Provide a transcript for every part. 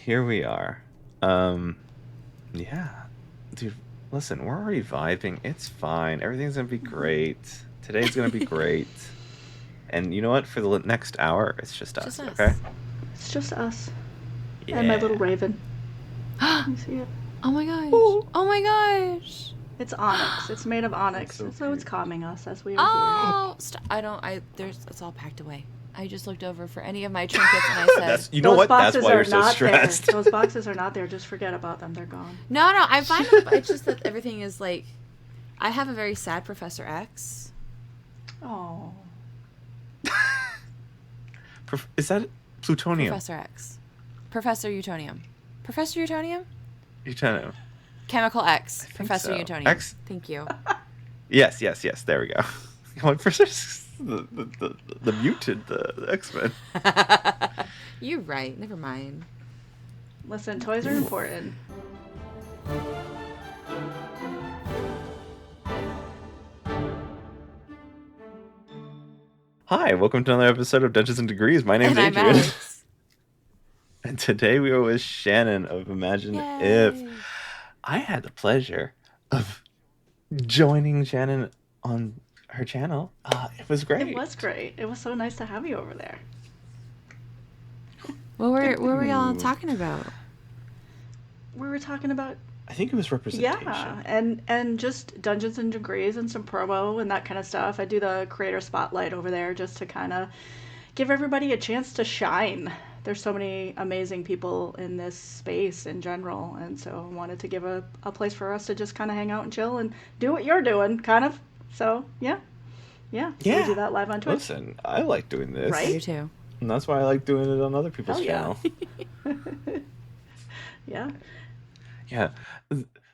here we are. Yeah, dude, listen, we're already vibing. It's fine. Everything's gonna be great. Today's gonna be great. And you know what? For the next hour, it's just Just us, okay? us. It's just us and my little Yeah. raven. Oh You see it? my gosh. Ooh. Oh my gosh. It's onyx. It's made of onyx, so so it's cute. calming us as we are Oh, it's all packed away. I just looked over for any of my trinkets and I said, That's you here. know Those what? That's boxes why are you're so not there. stressed. Those boxes are not there. Just forget about them. They're gone. no, I'm fine with it. It's just that everything is like, I have a very sad Professor X. Oh. Is that plutonium? Professor X. Professor Utonium. Professor Utonium? Plutonium. Chemical X. think Professor so. Utonium. X? Thank you. Yes. There we go. What for the mutant, the X-Men. You're right. Never mind. Listen, toys are important. Hi, welcome to another episode of Dungeons and Degrees. My name's And I'm Adrian. Alex. And today we are with Shannon of ImaginIf. Yay. I had the pleasure of joining Shannon on her channel. It was great. It was great. It was so nice to have you over there. What were we all talking about? We were talking about I think it was representation. yeah, and just Dungeons and Degrees and some promo and that kind of stuff. I do the creator spotlight over there just to kind of give everybody a chance to shine. There's so many amazing people in this space in general, and so I wanted to give a place for us to just kind of hang out and chill and do what you're doing, kind of. So yeah. So we do that live on Twitch. Listen, I like doing this. Right? I do too. And that's why I like doing it on other people's Hell yeah. channel. Yeah. Yeah.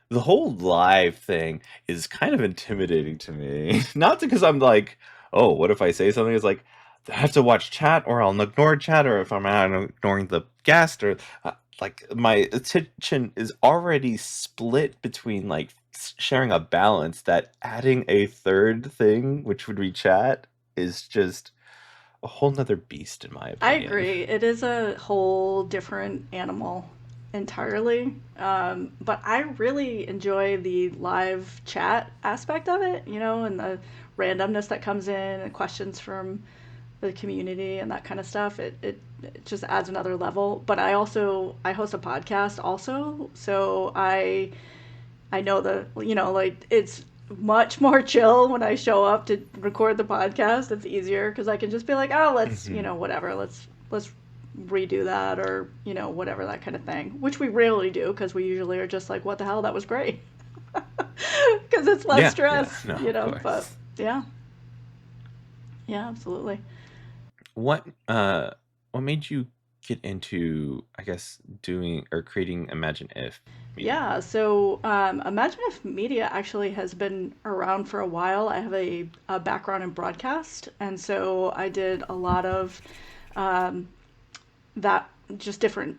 The whole live thing is kind of intimidating to me. Not because I'm like, oh, what if I say something? It's like, I have to watch chat or I'll ignore chat, or if I'm out, I'm ignoring the guest, or like my attention is already split between like sharing a balance that adding a third thing, which would be chat, is just a whole nother beast in my I opinion. agree. It is a whole different animal entirely. But I really enjoy the live chat aspect of it, and the randomness that comes in and questions from the community and that kind of stuff. It just adds another level. But I host a podcast also, so I know like it's much more chill when I show up to record the podcast. It's easier because I can just be like, oh, let's whatever, let's redo that, or whatever, that kind of thing, which we rarely do because we usually are just like, what the hell, that was great, because it's less stress, but yeah, absolutely. What made you get into, I guess, doing or creating ImaginIf Media? Yeah, so ImaginIf Media actually has been around for a while. I have a background in broadcast, and so I did a lot of that, just different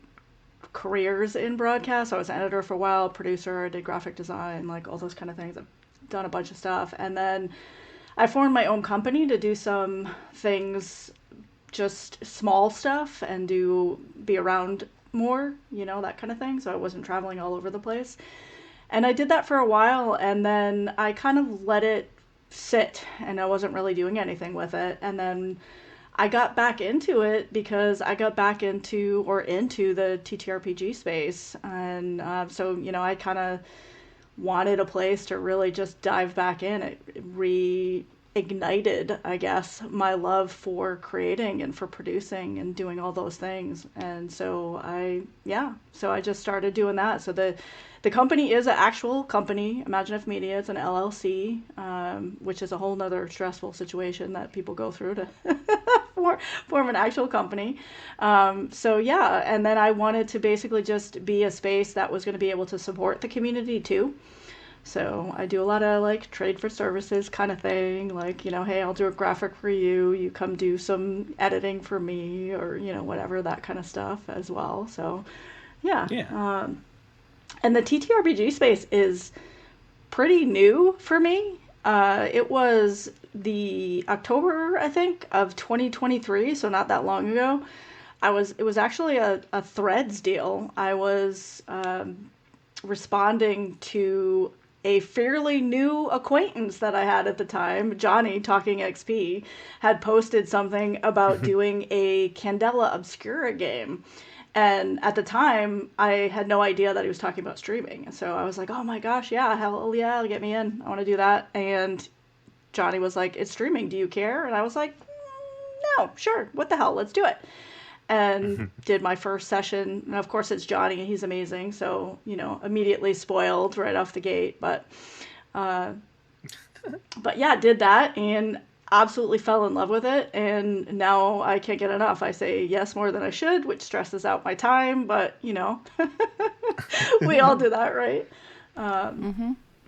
careers in broadcast. I was an editor for a while, producer, I did graphic design, like all those kind of things. I've done a bunch of stuff, and then I formed my own company to do some things, just small stuff, and be around more, that kind of thing. So I wasn't traveling all over the place. And I did that for a while, and then I kind of let it sit, and I wasn't really doing anything with it. And then I got back into it because I got back into the TTRPG space. And so, I kind of wanted a place to really just dive back in. It reignited, I guess, my love for creating and for producing and doing all those things. And so I just started doing that. So the company is an actual company, ImaginIf Media. It's an LLC, which is a whole nother stressful situation that people go through to form an actual company. And then I wanted to basically just be a space that was going to be able to support the community too. So I do a lot of like trade for services kind of thing, like, hey, I'll do a graphic for you, you come do some editing for me, or, whatever, that kind of stuff as well. So yeah. And the TTRPG space is pretty new for me. It was the October, I think, of 2023, so not that long ago. It was actually a Threads deal. I was responding to a fairly new acquaintance that I had at the time, Johnny Talking XP, had posted something about doing a Candela Obscura game. And at the time, I had no idea that he was talking about streaming. So I was like, oh my gosh, yeah, hell yeah, get me in. I want to do that. And Johnny was like, it's streaming. Do you care? And I was like, no, sure. What the hell? Let's do it. And did my first session. And of course, it's Johnny, and he's amazing. So, immediately spoiled right off the gate. Uh, but yeah, did that and absolutely fell in love with it. And now I can't get enough. I say yes more than I should, which stresses out my time. But, we all do that, right? Oh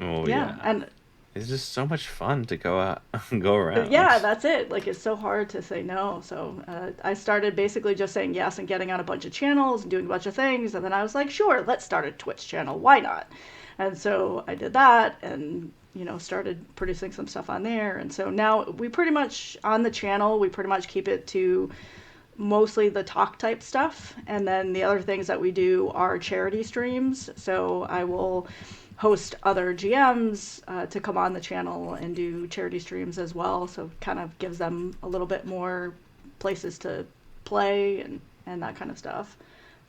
Yeah. yeah. And It's just so much fun to go out, go yeah, around. that's it. Like, it's so hard to say no. So I started basically just saying yes and getting on a bunch of channels and doing a bunch of things. And then I was like, sure, let's start a Twitch channel. Why not? And so I did that and, started producing some stuff on there. And so now we pretty much, on the channel, we pretty much keep it to mostly the talk type stuff. And then the other things that we do are charity streams. So I will host other GMs to come on the channel and do charity streams as well. So kind of gives them a little bit more places to play and that kind of stuff.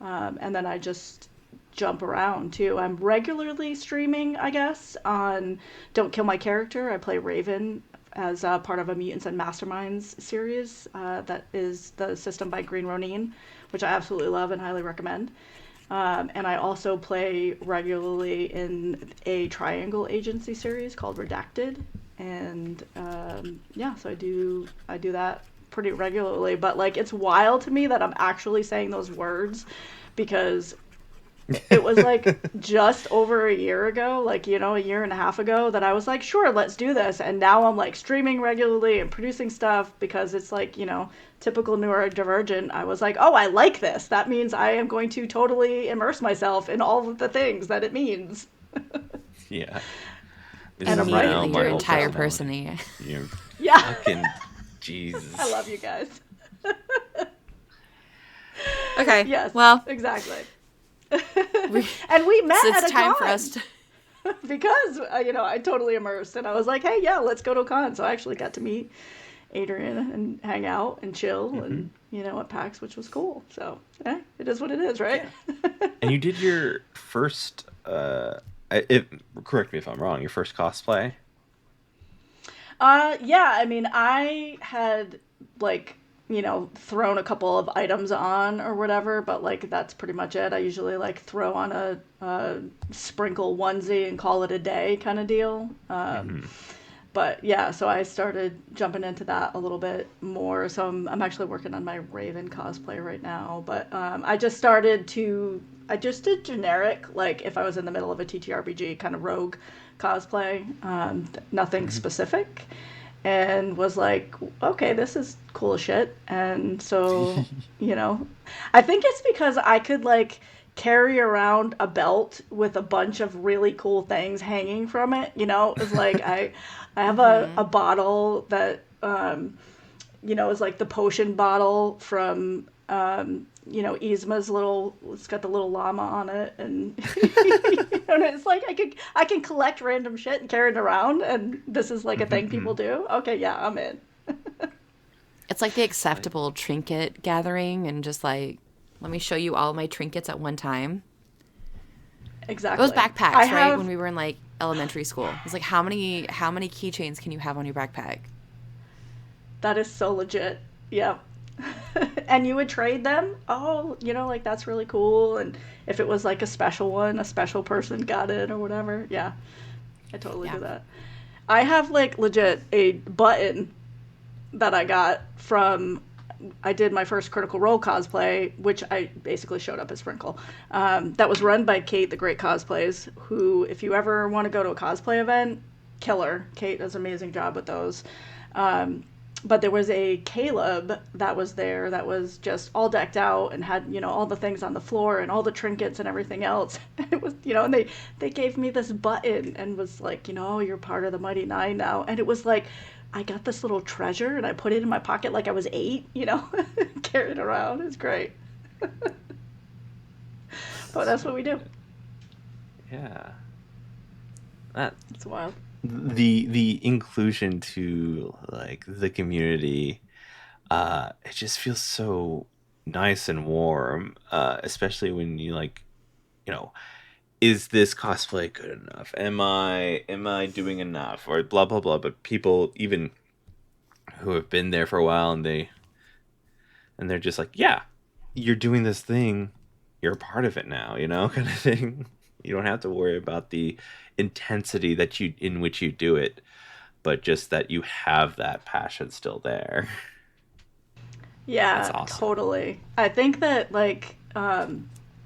And then I just jump around too. I'm regularly streaming, I guess, on Don't Kill My Character. I play Raven as part of a Mutants and Masterminds series that is the system by Green Ronin, which I absolutely love and highly recommend. And I also play regularly in a Triangle Agency series called Redacted, and yeah, so I do that pretty regularly. But like, it's wild to me that I'm actually saying those words because it was like just over a year ago, like, a year and a half ago, that I was like, sure, let's do this. And now I'm like streaming regularly and producing stuff because it's like, typical neurodivergent. I was like, oh, I like this. That means I am going to totally immerse myself in all of the things that it means. Yeah. This And is I'm now writing my your too, whole entire so. personality. personality. You Yeah. fucking Jesus. I love you guys. Okay. Yes. Well, Exactly. we, And we met so at it's a time con for us to. because I totally immersed and I was like, hey, yeah, let's go to a con. So I actually got to meet Adrian and hang out and chill and at PAX, which was cool. So it is what it is, right? And you did your first, correct me if I'm wrong, your first cosplay? Yeah, I mean, I had like, thrown a couple of items on or whatever, but like that's pretty much it. I usually like throw on a sprinkle onesie and call it a day kind of deal. But yeah, so I started jumping into that a little bit more. So I'm actually working on my Raven cosplay right now. But I just did generic, like if I was in the middle of a TTRPG kind of rogue cosplay, nothing specific. And was like, okay, this is cool as shit. And so, I think it's because I could like carry around a belt with a bunch of really cool things hanging from it. It was like I have a bottle that is like the potion bottle from Yzma's little, it's got the little llama on it, and and it's like I can collect random shit and carry it around, and this is like a thing people do. Okay, yeah, I'm in. It's like the acceptable trinket gathering, and just like, let me show you all my trinkets at one time. Exactly. Those backpacks, right? When we were in like elementary school, it's like how many keychains can you have on your backpack? That is so legit. Yeah. And you would trade them? Oh, like that's really cool. And if it was like a special one, a special person got it or whatever. Yeah. I totally do that. I have like legit a button that I got from I did my first Critical Role cosplay, which I basically showed up as Sprinkle. That was run by Kate, the Great Cosplays, who, if you ever want to go to a cosplay event, killer. Kate does an amazing job with those. But there was a Caleb that was there that was just all decked out and had, all the things on the floor and all the trinkets and everything else. It was, and they gave me this button and was like, you're part of the Mighty Nine now. And it was like, I got this little treasure and I put it in my pocket like I was 8, carried it around. It's great. But that's what we do. Yeah. That It's wild. the inclusion to like the community, it just feels so nice and warm, especially when you like, you know, is this cosplay good enough? Am I doing enough? Or blah blah blah. But people even who have been there for a while and they're just like, yeah, you're doing this thing, you're a part of it now, kind of thing. You don't have to worry about the intensity that you in which you do it, but just that you have that passion still there. That's Yeah, awesome. totally. I think that like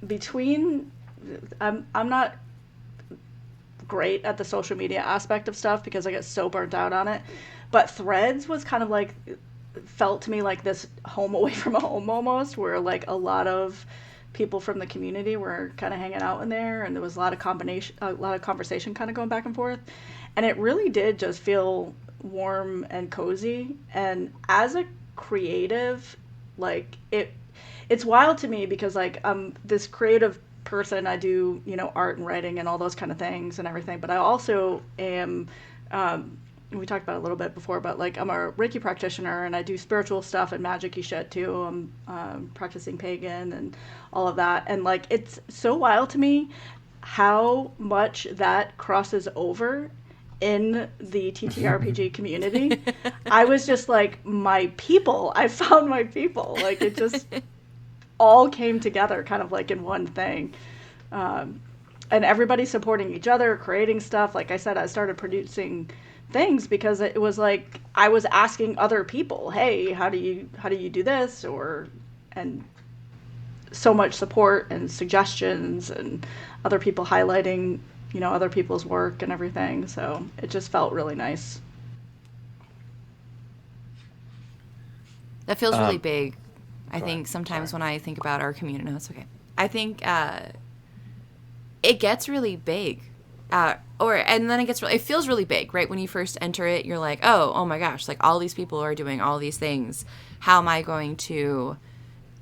between I'm not great at the social media aspect of stuff because I get so burnt out on it. But Threads was kind of like felt to me like this home away from home almost, where like a lot of people from the community were kind of hanging out in there, and there was a lot of conversation kind of going back and forth, and it really did just feel warm and cozy. And as a creative, like it's wild to me because like I'm this creative person. I do, art and writing and all those kind of things and everything. But I also am, we talked about it a little bit before, but like I'm a Reiki practitioner and I do spiritual stuff and magic-y shit too. I'm practicing pagan and all of that. And like it's so wild to me how much that crosses over in the TTRPG community. I was just like, my people. I found my people. Like it just all came together kind of like in one thing. Um, and everybody supporting each other, creating stuff. Like I said, I started producing things because it was like I was asking other people, "Hey, how do you do this?" Or and so much support and suggestions and other people highlighting, other people's work and everything. So it just felt really nice. That feels really Um, big. I Go ahead. think Sorry. sometimes when I think about our community, no, it's okay. I think it gets really big. And then it feels really big, right? When you first enter it, you're like, oh my gosh, like all these people are doing all these things. How am I going to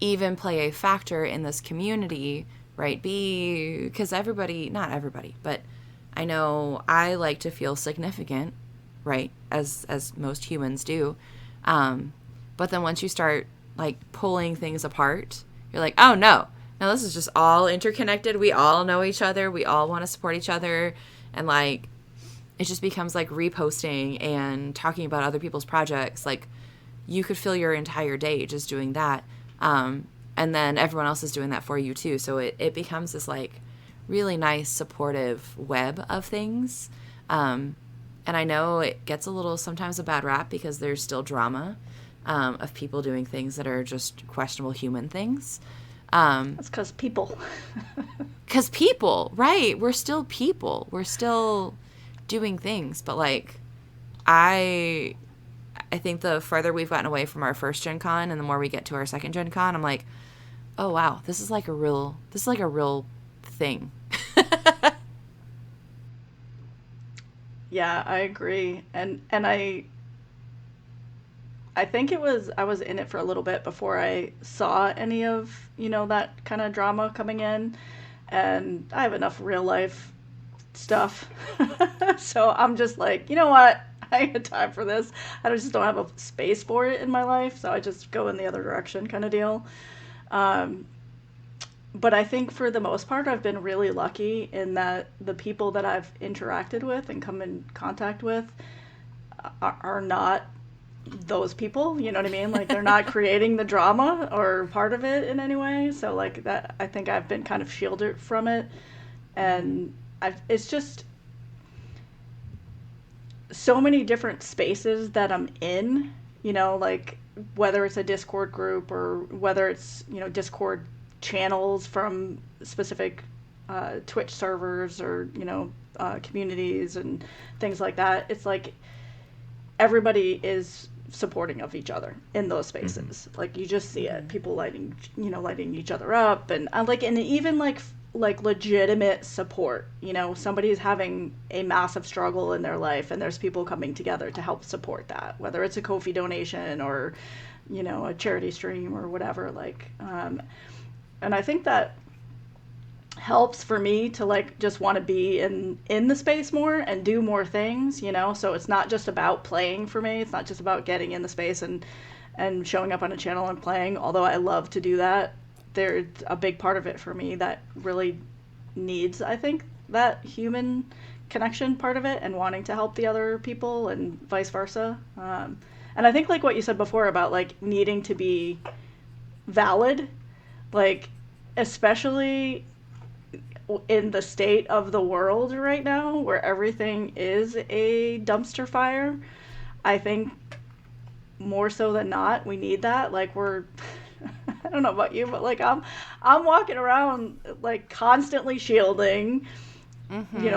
even play a factor in this community, right? Because everybody, not everybody, but I know I like to feel significant, right? As most humans do. Um, but then once you start like pulling things apart, you're like, oh no, now this is just all interconnected. We all know each other. We all want to support each other. And like, it just becomes like reposting and talking about other people's projects. Like, you could fill your entire day just doing that. And then everyone else is doing that for you too. So it becomes this like really nice supportive web of things. And I know it gets a little sometimes a bad rap because there's still drama of people doing things that are just questionable human things. That's because people. Because people, right? We're still people. We're still doing things. But like, I I think the further we've gotten away from our first Gen Con and the more we get to our second Gen Con, I'm like, oh wow, this is like a real thing. Yeah, I agree. And I think I was in it for a little bit before I saw any of, that kind of drama coming in. And I have enough real life stuff. So I'm just like, you know what? I ain't got time for this. I just don't have a space for it in my life. So I just go in the other direction kind of deal. Um, but I think for the most part, I've been really lucky in that the people that I've interacted with and come in contact with are not those people. You know what I mean? Like they're not creating the drama or part of it in any way. So like that, I think I've been kind of shielded from it, and it's just so many different spaces that I'm in. Like whether it's a Discord group or whether it's Discord channels from specific Twitch servers or communities and things like that. It's like everybody is supporting of each other in those Mm-hmm. spaces. Like you just see it, people lighting each other up, and and even like legitimate support. Somebody's having a massive struggle in their life, and there's people coming together to help support that, whether it's a Ko-fi donation or a charity stream or whatever. Like, And I think that helps for me to like just want to be in the space more and do more things, so it's not just about playing for me. It's not just about getting in the space and showing up on a channel and playing, although I love to do that. There's a big part of it for me that really needs, I think, that human connection part of it and wanting to help the other people and vice versa. And I think like what you said before about like needing to be valid, like especially in the state of the world right now where everything is a dumpster fire, I think more so than not we need that. Like we're I don't know about you, but like I'm walking around like constantly shielding,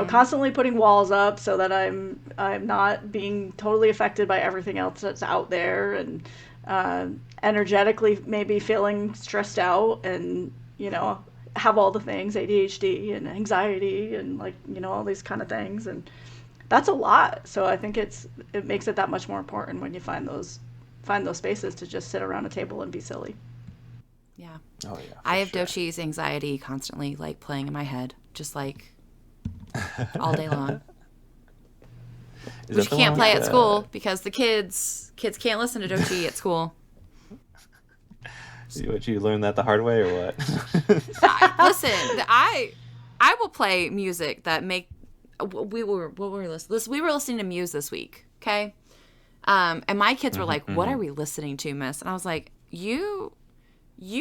constantly putting walls up so that I'm not being totally affected by everything else that's out there, and energetically maybe feeling stressed out, and have all the things, ADHD and anxiety and like all these kind of things, and that's a lot. So I think it makes it that much more important when you find those spaces to just sit around a table and be silly. Yeah. Oh yeah. I have sure. Dochi's anxiety constantly like playing in my head, just like all day long. Is Which that the you can't one play with, at school because the kids can't listen to Dochi at school. What, you learned that the hard way or what? Listen, I will play music that make we were listening to Muse this week, okay? And my kids were like, "What are we listening to, miss?" And I was like, "You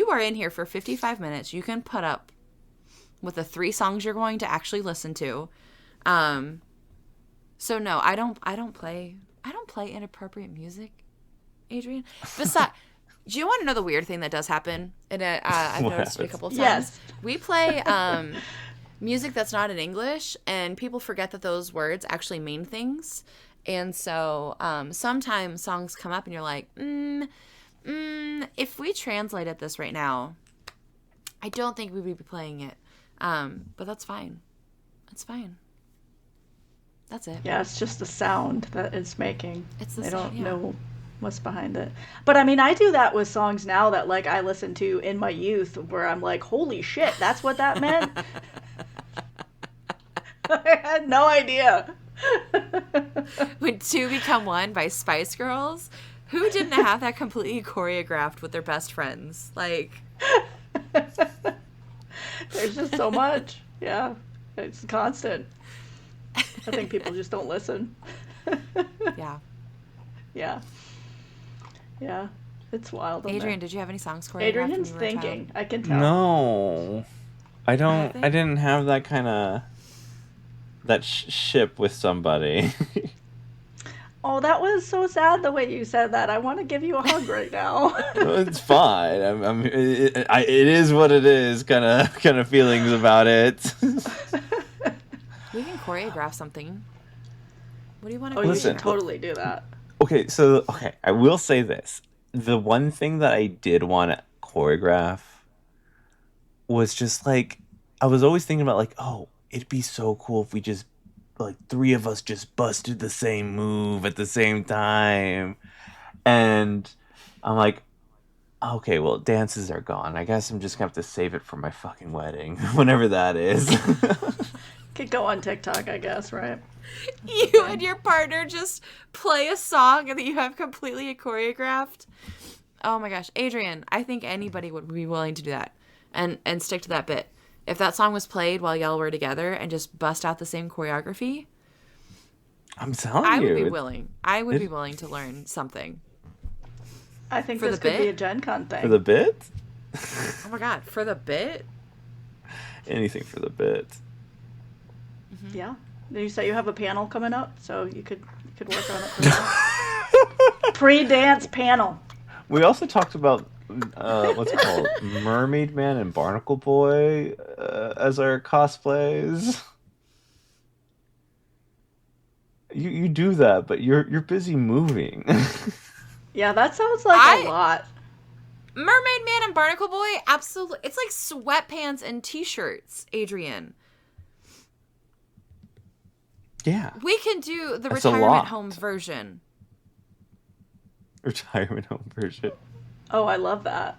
are in here for 55 minutes. You can put up with the 3 songs you're going to actually listen to." So no, I don't play inappropriate music, Adrian. Besides, do you want to know the weird thing that does happen? And I've noticed it a couple of times. Yes. We play music that's not in English, and people forget that those words actually mean things. And so sometimes songs come up, and you're like, if we translated this right now, I don't think we would be playing it. But that's fine. It's fine. That's it. Yeah, it's just the sound that it's making. It's the I sound, don't yeah. know what's behind it. But I mean, I do that with songs now that like I listened to in my youth where I'm like, holy shit, that's what that meant? I had no idea. When Two Become One by Spice Girls, who didn't have that completely choreographed with their best friends? Like, There's just so much. Yeah, it's constant. I think people just don't listen. yeah. Yeah. Yeah. It's wild. in Adrian, there. did you have any songs choreographed Adrian's when you were a thinking. child? I can tell. No, I don't. Nothing? I didn't have that kind of ship with somebody. Oh, that was so sad the way you said that. I want to give you a hug right now. It's fine. It is what it is. Kind of feelings about it. We can choreograph something. What do you want to Oh, you Listen. should totally do that. Okay, I will say this. The one thing that I did want to choreograph was just like, I was always thinking about like, oh, it'd be so cool if we just, like, 3 of us just busted the same move at the same time. And I'm like, okay, well, dances are gone. I guess I'm just gonna have to save it for my fucking wedding, whenever that is. Could go on TikTok, I guess, right? You and your partner just play a song and that you have completely choreographed. Oh my gosh, Adrian, I think anybody would be willing to do that and stick to that bit. If that song was played while y'all were together and just bust out the same choreography, I'm telling I you. would be willing. I would be willing to learn something. I think For this the could be bit? a Gen Con thing. For the bit? Oh my god, for the bit? Anything for the bit. Yeah. You say you have a panel coming up, so you could work on it for that. Pre-dance panel. We also talked about what's it called, Mermaid Man and Barnacle Boy as our cosplays. You do that, but you're busy moving. Yeah, that sounds like a lot. Mermaid Man and Barnacle Boy, absolutely. It's like sweatpants and t-shirts, Adrian. Yeah, We can do the That's a retirement lot. home version. retirement home version. Oh, I love that.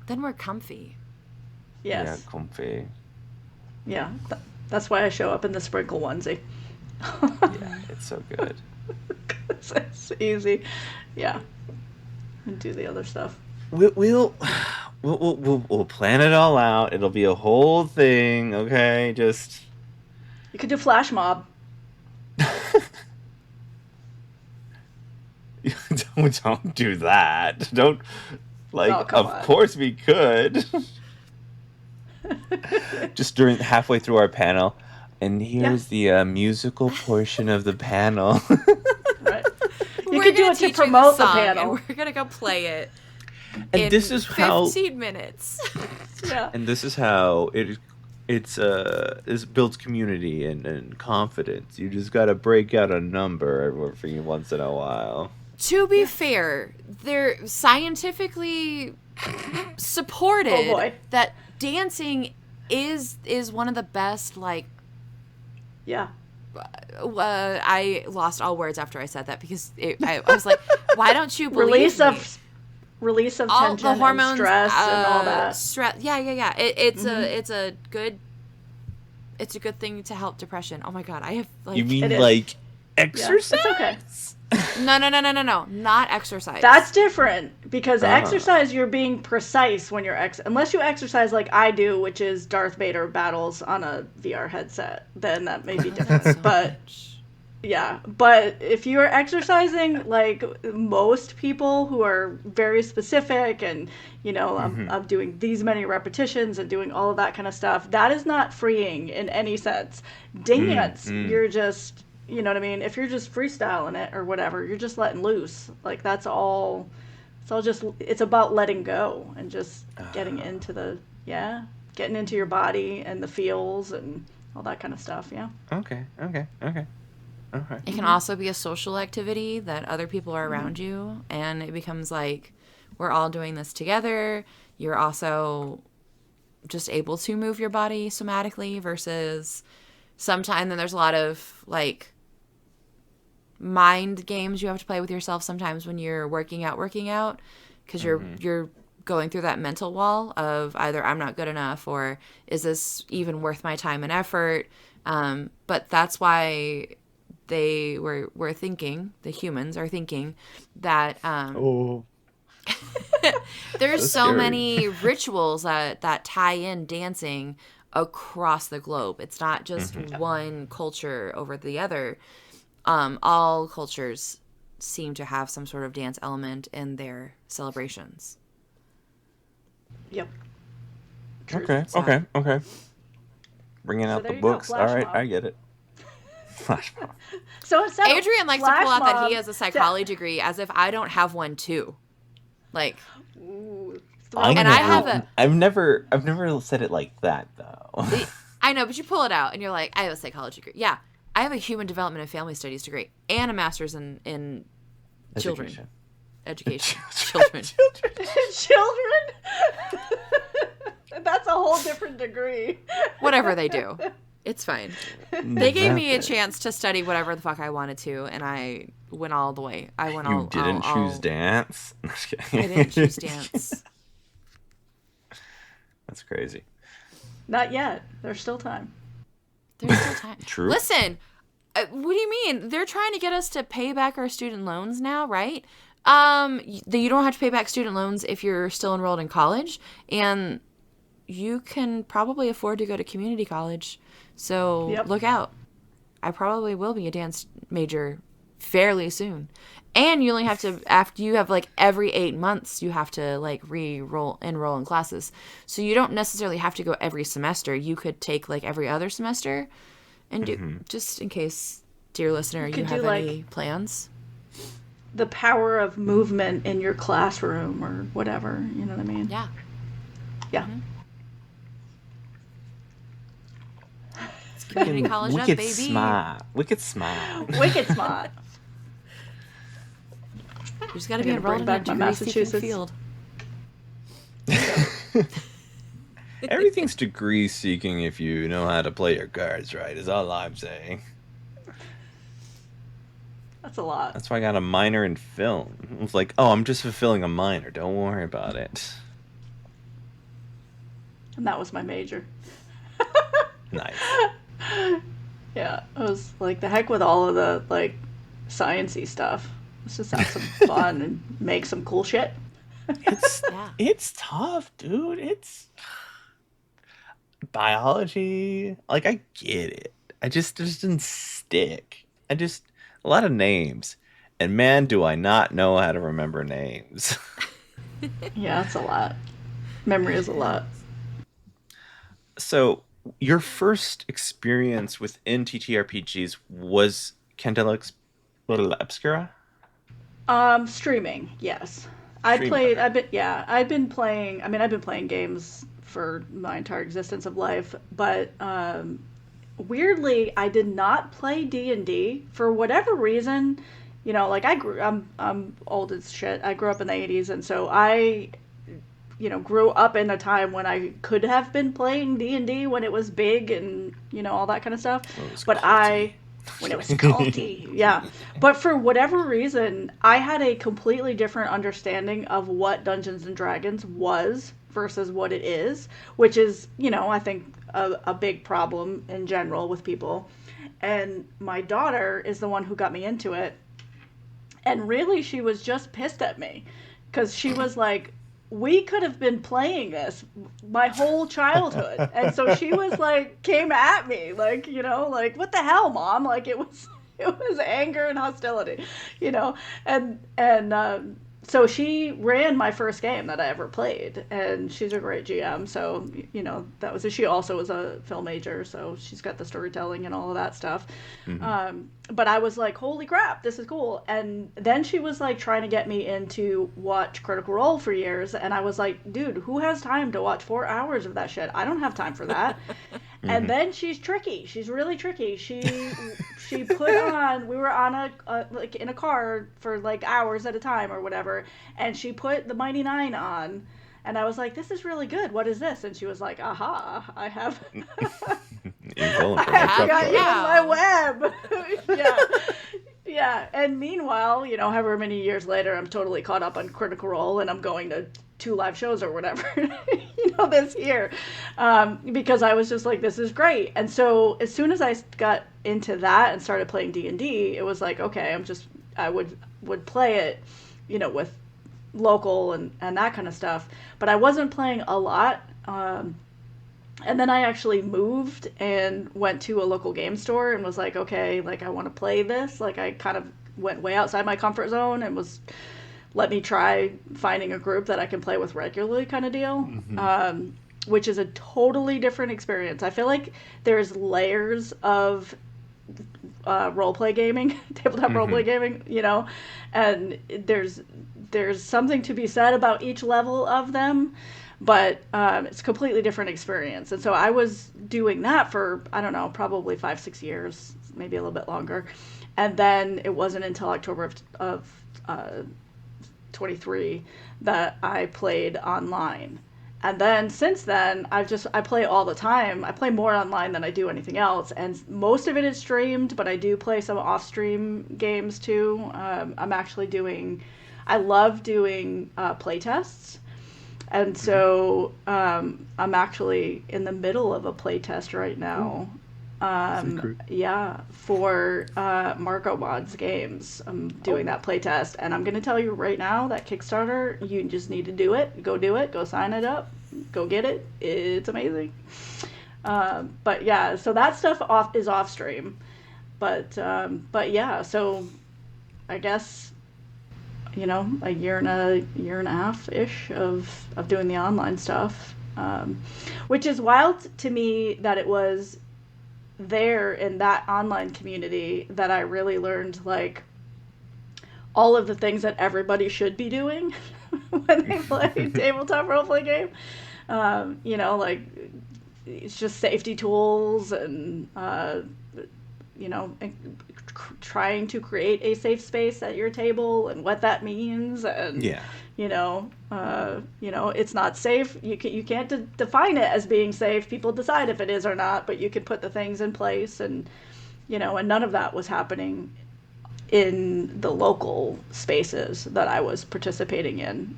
then we're comfy. Yeah, Yes. comfy. Yeah. That's why I show up in the sprinkle onesie. Yeah, it's so good. It's easy. Yeah. And do the other stuff. We'll we'll plan it all out. It'll be a whole thing, okay? Just You could do flash mob. don't do that. Don't Oh, come of on. course we could. Just during halfway through our panel, and here's the musical portion of the panel. Right. You We're could do gonna it to teach you promote the song, panel. and we're gonna go play it And in this is 15 minutes. Yeah. And this is how it builds community and confidence. You just gotta break out a number every once in a while. To be fair, they're scientifically supported Oh, boy. that dancing is one of the best, like, Yeah. I lost all words after I said that because I was like, why don't you believe me? Release of All tension the hormones, and stress and all that. Stress, yeah. It's a good thing to help depression. Oh my god, I have like. You mean It is. like Yeah, exercise? it's okay. No, not exercise. That's different because Ah. exercise, you're being precise when you're unless you exercise like I do, which is Darth Vader battles on a VR headset, then that may be different. So But much. yeah, but if you're exercising like most people who are very specific and, I'm doing these many repetitions and doing all of that kind of stuff, that is not freeing in any sense. Dance, you're just, you know what I mean? If you're just freestyling it or whatever, you're just letting loose. Like that's all, it's about letting go and just getting into getting into your body and the feels and all that kind of stuff. Yeah. Okay. It can also be a social activity that other people are around you, and it becomes like we're all doing this together. You're also just able to move your body somatically versus sometimes then there's a lot of like mind games you have to play with yourself sometimes when you're working out because you're going through that mental wall of either I'm not good enough or is this even worth my time and effort. But that's why we're thinking, the humans are thinking that there's so many rituals that tie in dancing across the globe. It's not just one culture over the other. All cultures seem to have some sort of dance element in their celebrations. Yep. Okay. Bringing out there the you go, books. flash All right, mob. I get it. Flash mob. So instead of Adrian likes to flash pull out that mob he has a psychology degree as if I don't have one too. Like, Ooh, And I have a- I've never said it like that though. I know, but you pull it out and you're like, I have a psychology degree. Yeah, I have a human development and family studies degree and a master's in children education. Children. children. That's a whole different degree. Whatever they do, it's fine. They gave me a chance to study whatever the fuck I wanted to, and I went all the way. You didn't choose dance? I'm just kidding. I didn't choose dance. That's crazy. Not yet. There's still time. There's still time. True. Listen, what do you mean? They're trying to get us to pay back our student loans now, right? You don't have to pay back student loans if you're still enrolled in college, and you can probably afford to go to community college. So Yep. look out. I probably will be a dance major fairly soon. And you only have to, after you have like every 8 months, you have to like enroll in classes. So you don't necessarily have to go every semester. You could take like every other semester and do, just in case, dear listener, you could have do, any plans. The power of movement in your classroom or whatever. You know what I mean? Yeah. Yeah. It's community college up, baby. Wicked smart. Wicked smart. You just got to be gonna enrolled bring in a back my degree-seeking Massachusetts. field. Everything's degree seeking if you know how to play your cards right, is all I'm saying. That's a lot. That's why I got a minor in film. It was like, oh, I'm just fulfilling a minor. Don't worry about it. and that was my major. Nice. Yeah, I was like, the heck with all of the like sciencey stuff. Let's just have some fun and make some cool shit. It's Yeah. it's tough, dude. It's biology. Like I get it. I just didn't stick. I just a lot of names. And man, do I not know how to remember names. Yeah, it's a lot. Memory is a lot. Yes. So, your first experience within TTRPGs was Candela Obscura? Streaming, yes. Streaming, okay. I've been playing, I mean, I've been playing games for my entire existence of life, but weirdly, I did not play D&D for whatever reason. You know, like I'm old as shit. I grew up in the 80s, and so I, you know, grew up in a time when I could have been playing D&D when it was big and, you know, all that kind of stuff. Well, it was But culty. when it was culty, yeah. But for whatever reason, I had a completely different understanding of what Dungeons and Dragons was versus what it is, which is, you know, I think a big problem in general with people. And my daughter is the one who got me into it. And really, she was just pissed at me because she was like, we could have been playing this my whole childhood. And so she was like, came at me, like, you know, like, what the hell, mom? Like, it was. It was anger and hostility, you know, and so she ran my first game that I ever played, and she's a great GM. So you know that was she also was a film major, so she's got the storytelling and all of that stuff. Hmm. But I was like, holy crap, this is cool. And then she was like trying to get me into watch Critical Role for years, and I was like, dude, who has time to watch 4 hours of that shit? I don't have time for that. And Hmm. then she's tricky. She's really tricky. She put on. We were on a like in a car for like hours at a time or whatever, and she put the Mighty Nine on, and I was like, "This is really good. What is this?" And she was like, "Aha! I have, You're going for my I've truck got you card. in my Now. web." Yeah, yeah. And meanwhile, you know, however many years later, I'm totally caught up on Critical Role, and I'm going to 2 live shows or whatever, you know, this year, because I was just like, this is great. And so as soon as I got into that and started playing D&D, it was like, okay, I would play it, you know, with local and that kind of stuff, but I wasn't playing a lot. And then I actually moved and went to a local game store and was like, okay, like I want to play this. Like I kind of went way outside my comfort zone and was let me try finding a group that I can play with regularly kind of deal. Hmm. Which is a totally different experience. I feel like there's layers of role play gaming, tabletop role play Hmm. gaming, you know, and there's something to be said about each level of them, but it's a completely different experience. And so I was doing that for I don't know, probably 5 6 years, maybe a little bit longer, and then it wasn't until October of 23 that I played online. And then since then, I play all the time. I play more online than I do anything else, and most of it is streamed. But I do play some off-stream games too. I'm actually doing, I love doing play tests, and Hmm. so I'm actually in the middle of a play test right Ooh, now. secret. Yeah, for Marco Mod's games. I'm doing Oh. that playtest, and I'm going to tell you right now that Kickstarter, you just need to do it. Go do it. Go sign it up. Go get it. It's amazing. But yeah, so that stuff is off stream. But yeah, so I guess you know a year and a half ish of doing the online stuff, which is wild to me that it was there in that online community that I really learned like all of the things that everybody should be doing when they play tabletop role play game. You know, like it's just safety tools and you know trying to create a safe space at your table and what that means and Yeah. you know it's not safe you can't define it as being safe. People decide if it is or not, but you can put the things in place and you know, and none of that was happening in the local spaces that I was participating in.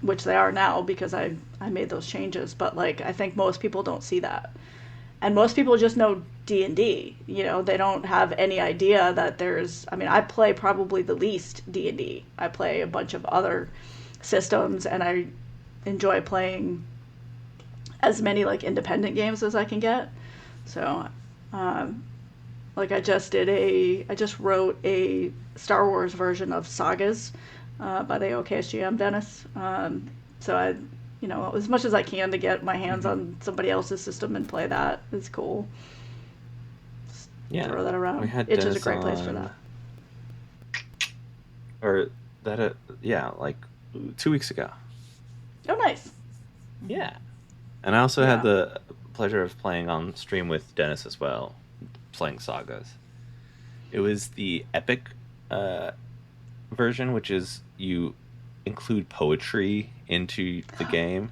which they are now because I made those changes. But like I think most people don't see that, and most people just know D&D. You know, they don't have any idea that there's. I mean, I play probably the least D&D. I play a bunch of other systems, and I enjoy playing as many like independent games as I can get. So, like I just wrote a Star Wars version of Sagas by the OKSGM Dennis. So I, you know, as much as I can to get my hands on somebody else's system and play that is cool. Just throw that around. We had Itch is a Dennis great place for on, that. or that, yeah, like 2 weeks ago. Oh, nice. Yeah. And I also had Yeah. the pleasure of playing on stream with Dennis as well, playing Sagas. It was the epic version, which is you include poetry into the game.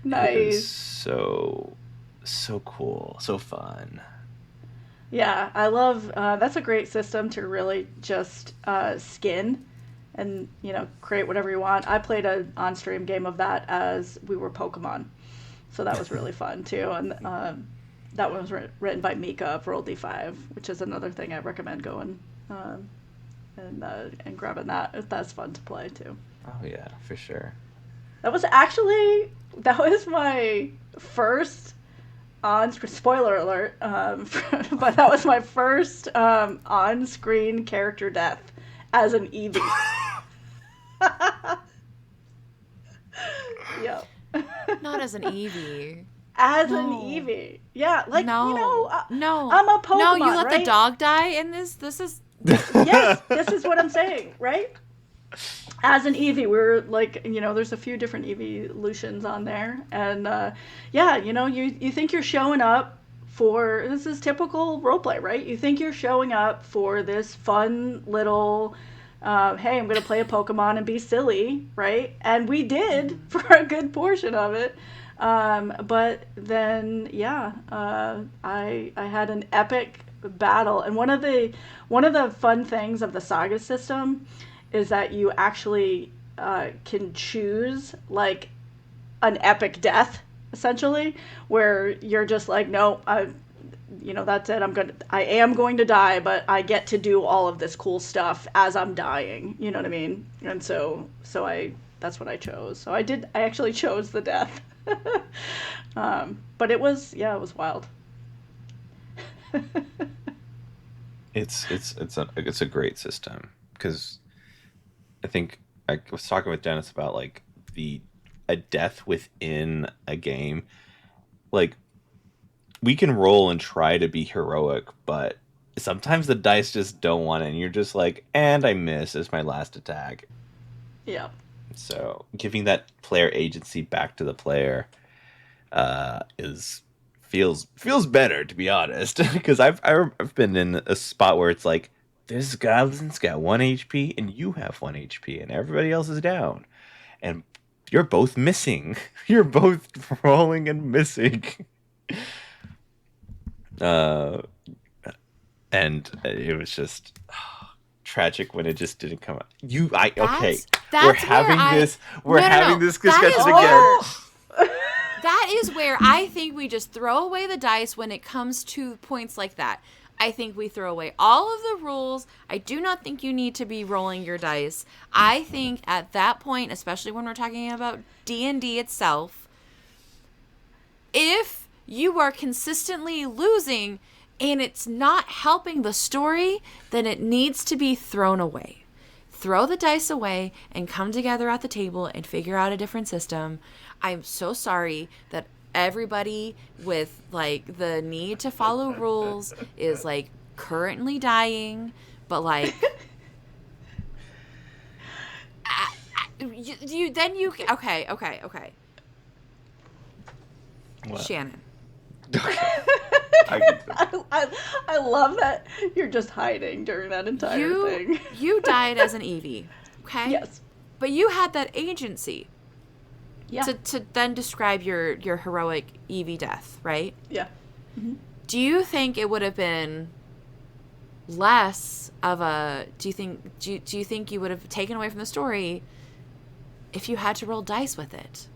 It was Nice. so cool, so fun. Yeah, I love. That's a great system to really just skin, and you know, create whatever you want. I played a on-stream game of that as we were Pokemon, so that was really fun too. And that one was written by Mika of Roll D5, which is another thing I recommend going and grabbing that. That's fun to play too. Oh yeah, for sure. That was my first on spoiler alert, but that was my first on-screen character death as an Eevee. Yep. Not as an Eevee. As an No. Eevee. Yeah, like No. you know, No. I'm a Pokemon. No, you let right? the dog die in this. This is. Yes, this is what I'm saying, right? As an Eevee, we're like, you know, there's a few different evolutions on there, and yeah, you know, you think you're showing up for this is typical roleplay, right? You think you're showing up for this fun little, hey, I'm gonna play a Pokemon and be silly, right? And we did for a good portion of it, but then yeah, I had an epic battle, and one of the fun things of the Saga system is that you actually can choose like an epic death, essentially, where you're just like, no, you know, that's it. I am going to die, but I get to do all of this cool stuff as I'm dying. You know what I mean? And so that's what I chose. So I actually chose the death. But it was wild. It's a great system because I think I was talking with Dennis about like a death within a game. Like we can roll and try to be heroic, but sometimes the dice just don't want it, and you're just like, and I miss as my last attack. Yeah. So giving that player agency back to the player feels better, to be honest, because I've been in a spot where it's like this goblin's got 1 HP and you have 1 HP and everybody else is down, and you're both missing. You're both rolling and missing. And it was just tragic when it just didn't come out. Okay. We're having this. We're having this discussion again. That is where I think we just throw away the dice when it comes to points like that. I think we throw away all of the rules. I do not think you need to be rolling your dice. I think at that point, especially when we're talking about D&D itself, if you are consistently losing and it's not helping the story, then it needs to be thrown away. Throw the dice away and come together at the table and figure out a different system. I'm so sorry that everybody with like the need to follow rules is like currently dying, but like okay. What? Shannon. I love that you're just hiding during that entire thing. You died as an Eevee, okay? Yes. But you had that agency Yeah. to then describe your heroic Eevee death, right? Yeah. Mm-hmm. Do you think it would have been less of a? Do you think you would have taken away from the story if you had to roll dice with it?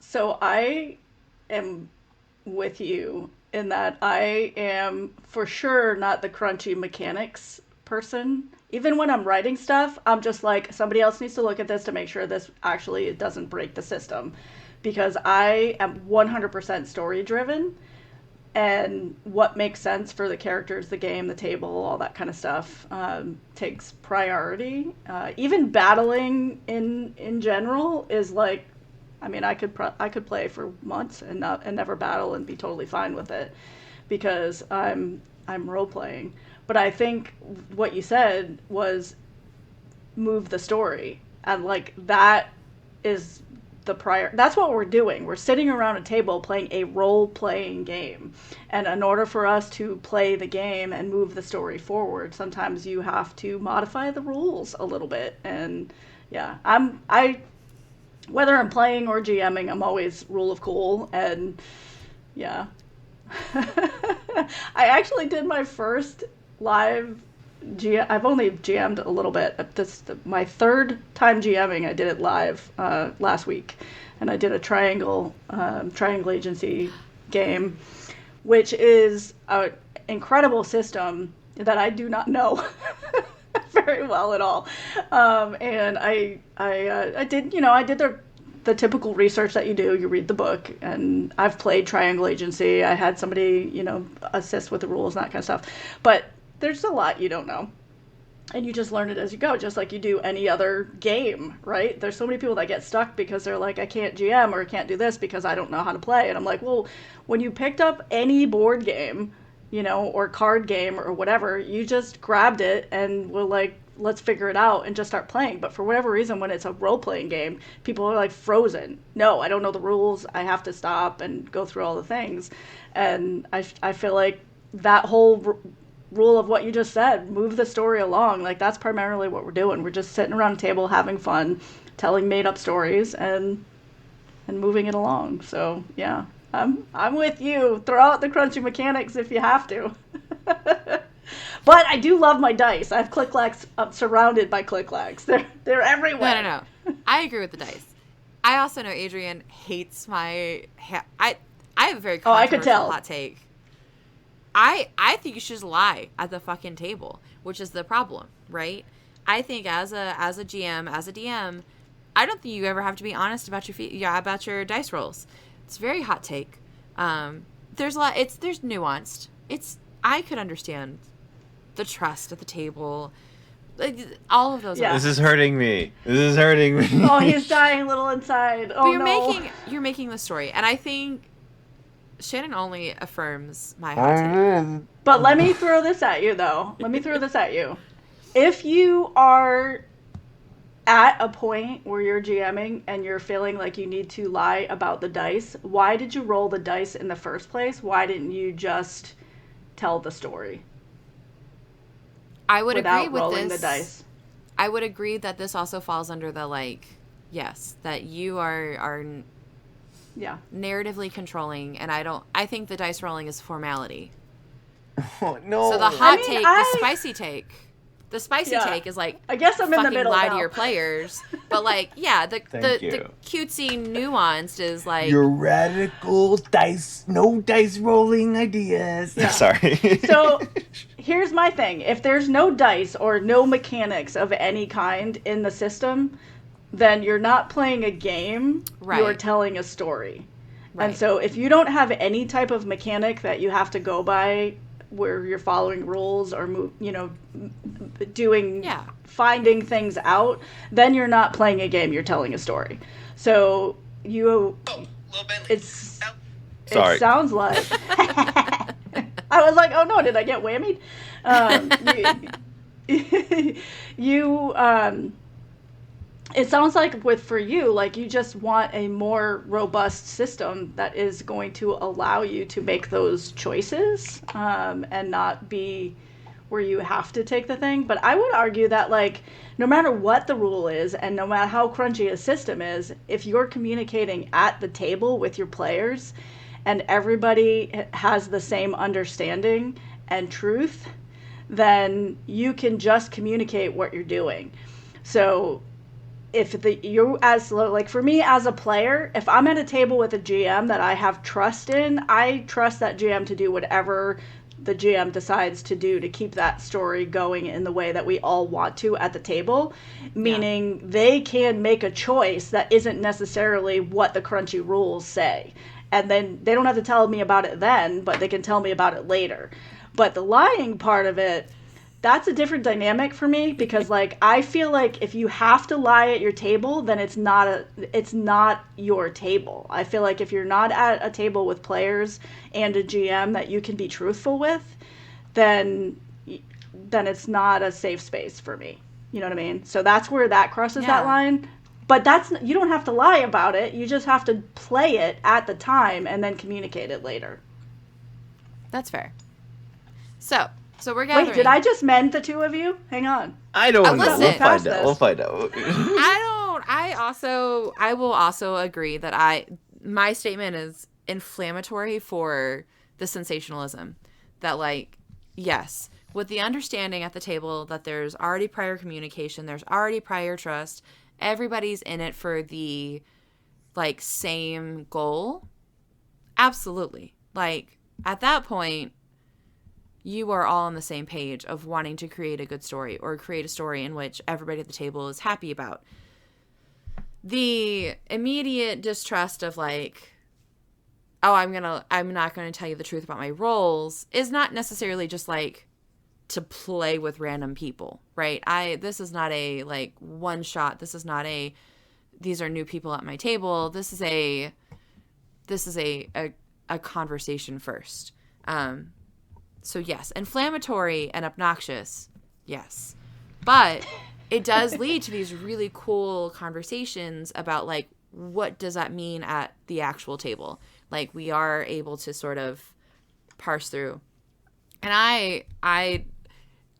So I am with you in that I am for sure not the crunchy mechanics person. Even when I'm writing stuff, I'm just like, somebody else needs to look at this to make sure this actually it doesn't break the system. Because I am 100% story driven, and what makes sense for the characters, the game, the table, all that kind of stuff takes priority. Even battling in general is like, I mean, I could play for months and never battle and be totally fine with it because I'm role playing. But I think what you said was move the story, and like that is that's what we're doing. We're sitting around a table playing a role-playing game, and in order for us to play the game and move the story forward, sometimes you have to modify the rules a little bit. And yeah, I whether I'm playing or GMing, I'm always rule of cool. And yeah. I actually did my first live I've only GM'd a little bit. This my third time GMing. I did it live last week, and I did a triangle agency game, which is an incredible system that I do not know very well at all. And I did I did the typical research that you do. You read the book, and I've played triangle agency. I had somebody assist with the rules and that kind of stuff, but there's a lot you don't know. And you just learn it as you go, just like you do any other game, right? There's so many people that get stuck because they're like, I can't GM or I can't do this because I don't know how to play. And I'm like, well, when you picked up any board game, or card game or whatever, you just grabbed it and were like, let's figure it out and just start playing. But for whatever reason, when it's a role-playing game, people are like frozen. No, I don't know the rules. I have to stop and go through all the things. And I feel like that whole rule of what you just said, move the story along, like that's primarily what we're doing. We're just sitting around a table having fun, telling made up stories and moving it along. So yeah, I'm with you. Throw out the crunchy mechanics if you have to. But I do love my dice. I have click-clacks. I'm surrounded by click-clacks. They're everywhere. No. I agree with the dice. I also know Adrian hates my I have a very I could tell. hot take. I think you should just lie at the fucking table, which is the problem, right? I think as a GM, as a DM, I don't think you ever have to be honest about about your dice rolls. It's a very hot take. There's a lot. There's nuanced. I could understand the trust at the table, like, all of those. Yeah. This is hurting me. Oh, he's dying a little inside. Oh, but you're making the story, and I think Shannon only affirms my hot take. But let me throw this at you, though. If you are at a point where you're GMing and you're feeling like you need to lie about the dice, why did you roll the dice in the first place? Why didn't you just tell the story? I would agree with rolling this. The dice. I would agree that this also falls under the yes, that you are yeah, narratively controlling, and I think the dice rolling is formality. Oh no. So the the spicy take. The spicy take is like, I guess I'm in the middle lie now. to your players, but the cutesy nuanced is like your radical no dice rolling ideas. Yeah. Sorry. So here's my thing: if there's no dice or no mechanics of any kind in the system, then you're not playing a game. Right. You're telling a story. Right. And so if you don't have any type of mechanic that you have to go by, where you're following rules or finding things out, then you're not playing a game, you're telling a story. So it sounds like I was like, oh no, did I get whammied? It sounds like for you, like you just want a more robust system that is going to allow you to make those choices and not be where you have to take the thing. But I would argue that no matter what the rule is and no matter how crunchy a system is, if you're communicating at the table with your players and everybody has the same understanding and truth, then you can just communicate what you're doing. So if like for me as a player, if I'm at a table with a GM that I have trust in, I trust that GM to do whatever the GM decides to do to keep that story going in the way that we all want to at the table. Meaning they can make a choice that isn't necessarily what the crunchy rules say. And then they don't have to tell me about it then, but they can tell me about it later. But the lying part of it, that's a different dynamic for me, because like I feel like if you have to lie at your table, then it's not your table. I feel like if you're not at a table with players and a GM that you can be truthful with, then it's not a safe space for me. You know what I mean? So that's where that crosses that line. But you don't have to lie about it. You just have to play it at the time and then communicate it later. That's fair. So we're gathering. Wait, did I just mend the two of you? Hang on. I don't know. Listen. We'll find out. I will also agree that my statement is inflammatory for the sensationalism. That, like, yes, with the understanding at the table that there's already prior communication, there's already prior trust, everybody's in it for the, like, same goal. Absolutely. Like, at that point, you are all on the same page of wanting to create a good story or create a story in which everybody at the table is happy about. The immediate distrust of, like, oh, I'm not going to tell you the truth about my roles is not necessarily just, like, to play with random people, right? This is not a, like, one shot. This is not these are new people at my table. This is a conversation first. So yes, inflammatory and obnoxious, yes. But it does lead to these really cool conversations about, like, what does that mean at the actual table? Like, we are able to sort of parse through. And I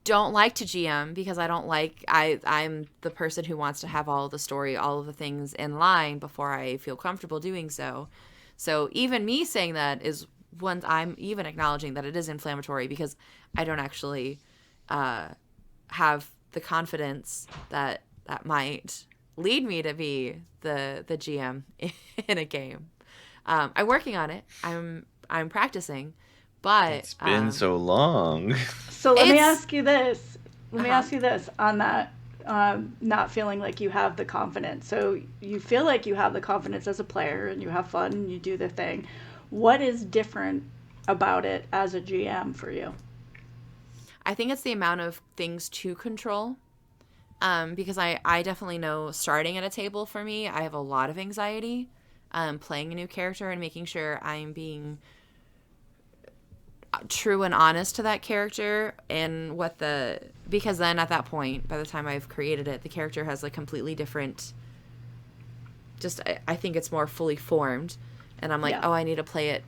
don't like to GM because I'm the person who wants to have all of the story, all of the things in line before I feel comfortable doing so. So even me saying that is once I'm even acknowledging that it is inflammatory because I don't actually have the confidence that might lead me to be the GM in a game. I'm working on it. I'm practicing, but it's been so long. So let me ask you this. Let me ask you this on that. Not feeling like you have the confidence. So you feel like you have the confidence as a player and you have fun and you do the thing. What is different about it as a GM for you? I think it's the amount of things to control. Because I definitely know starting at a table for me, I have a lot of anxiety playing a new character and making sure I'm being true and honest to that character and because then at that point, by the time I've created it, the character has a completely different, I think it's more fully formed. And I'm like, oh, I need to play it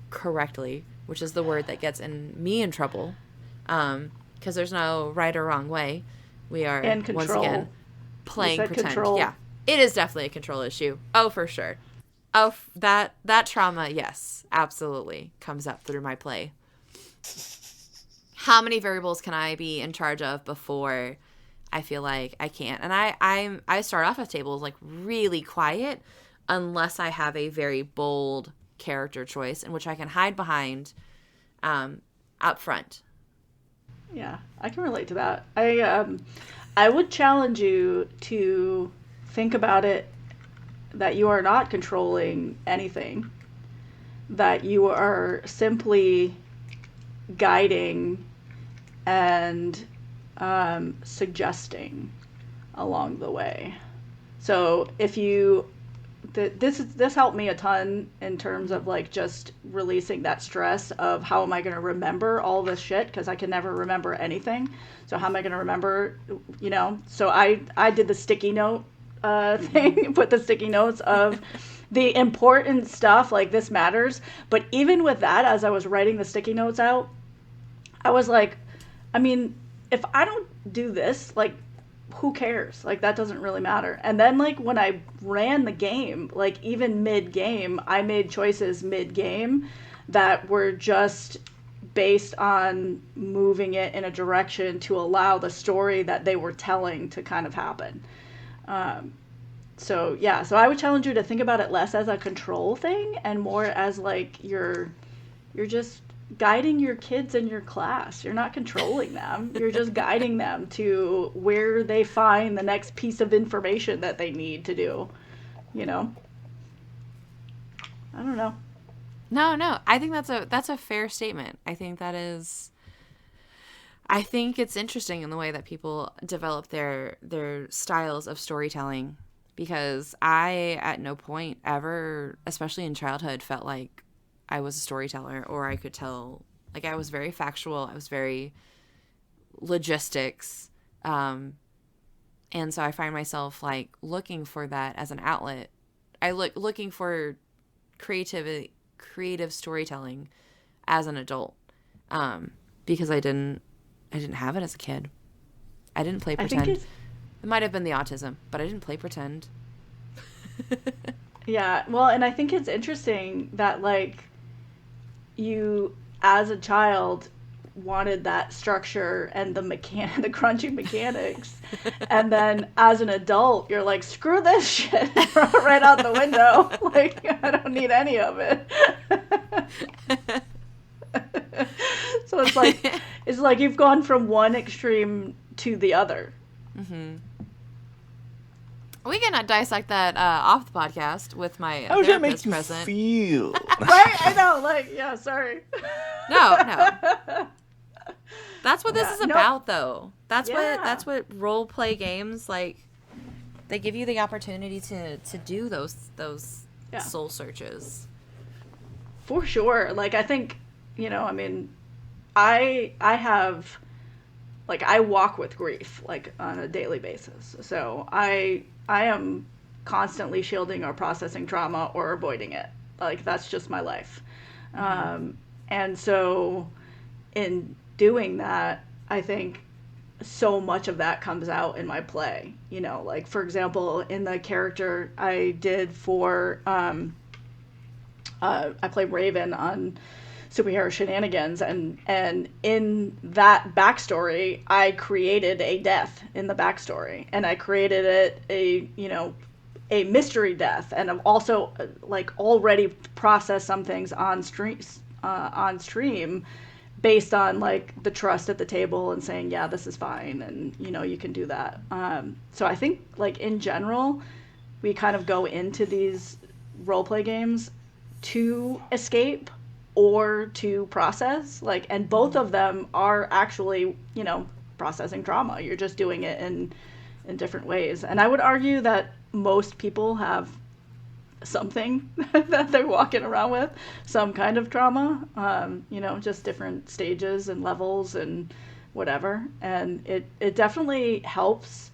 correctly, which is the word that gets me in trouble. Because there's no right or wrong way. We are, once again, playing pretend. Control. Yeah, it is definitely a control issue. Oh, for sure. Oh, that trauma, yes, absolutely, comes up through my play. How many variables can I be in charge of before I feel like I can't? And I start off at tables, like, really quiet, unless I have a very bold character choice in which I can hide behind up front. Yeah, I can relate to that. I would challenge you to think about it that you are not controlling anything, that you are simply guiding and suggesting along the way. So if you this helped me a ton in terms of, like, just releasing that stress of how am I going to remember all this shit, because I can never remember anything. So how am I going to remember, so I did the sticky note thing, put the sticky notes of the important stuff, like, this matters. But even with that, as I was writing the sticky notes out, I was like, I mean, if I don't do this, like, who cares? Like, that doesn't really matter. And then, like, when I ran the game, like, even mid-game, I made choices mid-game that were just based on moving it in a direction to allow the story that they were telling to kind of happen. So yeah, so I would challenge you to think about it less as a control thing and more as like you're just guiding your kids in your class. You're not controlling them. You're just guiding them to where they find the next piece of information that they need to do, you know? I don't know. No. I think that's a fair statement. I think it's interesting in the way that people develop their styles of storytelling, because I at no point ever, especially in childhood, felt like I was a storyteller or I could tell. Like, I was very factual. I was very logistics. And so I find myself like looking for that as an outlet. Looking for creative storytelling as an adult, because I didn't have it as a kid. I didn't play I think pretend. it's It might have been the autism, but I didn't play pretend. yeah, well, and I think it's interesting that like you as a child wanted that structure and the crunchy mechanics, and then as an adult you're like, screw this shit, throw it right out the window. Like, I don't need any of it. So it's like you've gone from one extreme to the other. We can dissect that off the podcast with my How does that make therapist you present. feel? Right? I know, like, yeah, sorry. No. That's what this Yeah, is no. about, though. That's Yeah. what role play games, like, they give you the opportunity to do those Yeah. soul searches. For sure. Like, I think, I mean, I have, like, I walk with grief, like, on a daily basis. So I am constantly shielding or processing trauma or avoiding it. Like, that's just my life. And so in doing that, I think so much of that comes out in my play. Like, for example, in the character I did for, I played Raven on Superhero Shenanigans, and in that backstory, I created a death in the backstory, and I created it a mystery death, and I've also like already processed some things on stream based on like the trust at the table and saying, yeah, this is fine, and you can do that. So I think, like, in general, we kind of go into these role play games to escape or to process, like, and both of them are actually processing trauma. You're just doing it in different ways, and I would argue that most people have something that they're walking around with, some kind of trauma, just different stages and levels and whatever. And it definitely helps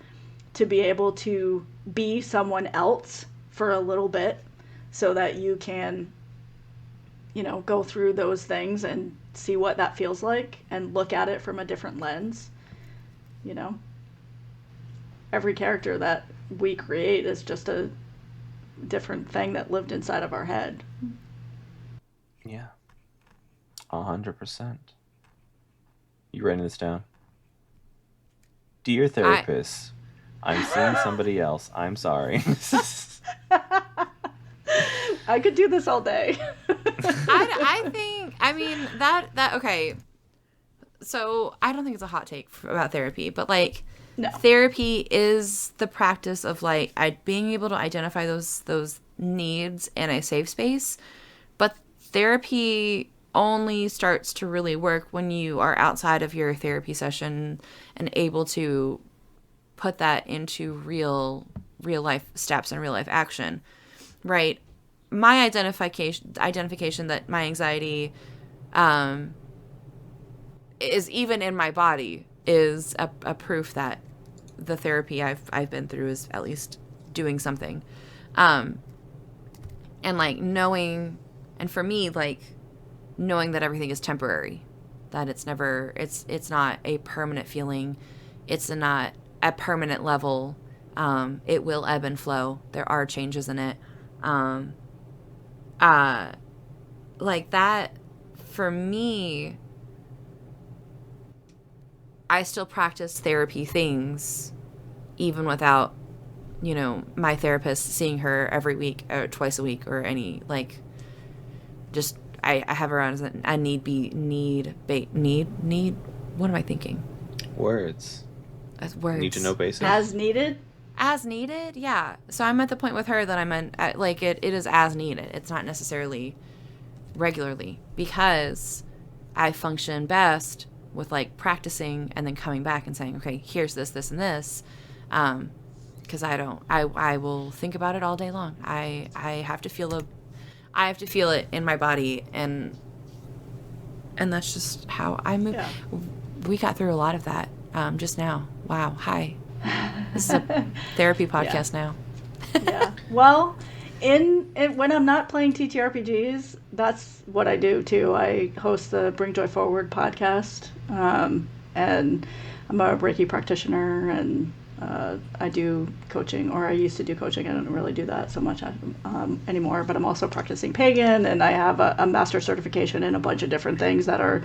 to be able to be someone else for a little bit so that you can, go through those things and see what that feels like and look at it from a different lens. Every character that we create is just a different thing that lived inside of our head. Yeah, 100%. You writing this down? Dear therapist, I'm seeing somebody else. I'm sorry. I could do this all day. I think, I mean, that okay. So I don't think it's a hot take about therapy, but like, No. therapy is the practice of like being able to identify those needs in a safe space. But therapy only starts to really work when you are outside of your therapy session and able to put that into real life steps and real life action, right? My identification that my anxiety is even in my body is a proof that the therapy I've been through is at least doing something. And like knowing, and for me, like knowing that everything is temporary, that it's not a permanent feeling. It's not a permanent level. It will ebb and flow. There are changes in it. Like that, for me, I still practice therapy things even without you know, my therapist, seeing her every week or twice a week or any, like, just, I have her on as a need, what am I thinking? Words. As words. Need to know basis. As needed. As needed, yeah. So I'm at the point with her that I'm like, it is as needed. It's not necessarily regularly, because I function best with, like, practicing and then coming back and saying, okay, here's this, this, and this. Because I will think about it all day long. I have to feel it in my body, and that's just how I move. Yeah. We got through a lot of that just now. Wow. Hi. This is a therapy podcast now. Yeah. Well, when I'm not playing TTRPGs, that's what I do too. I host the Bring Joy Forward podcast, and I'm a Reiki practitioner, and I do coaching, or I used to do coaching. I don't really do that so much anymore, but I'm also practicing pagan, and I have a master certification in a bunch of different things that are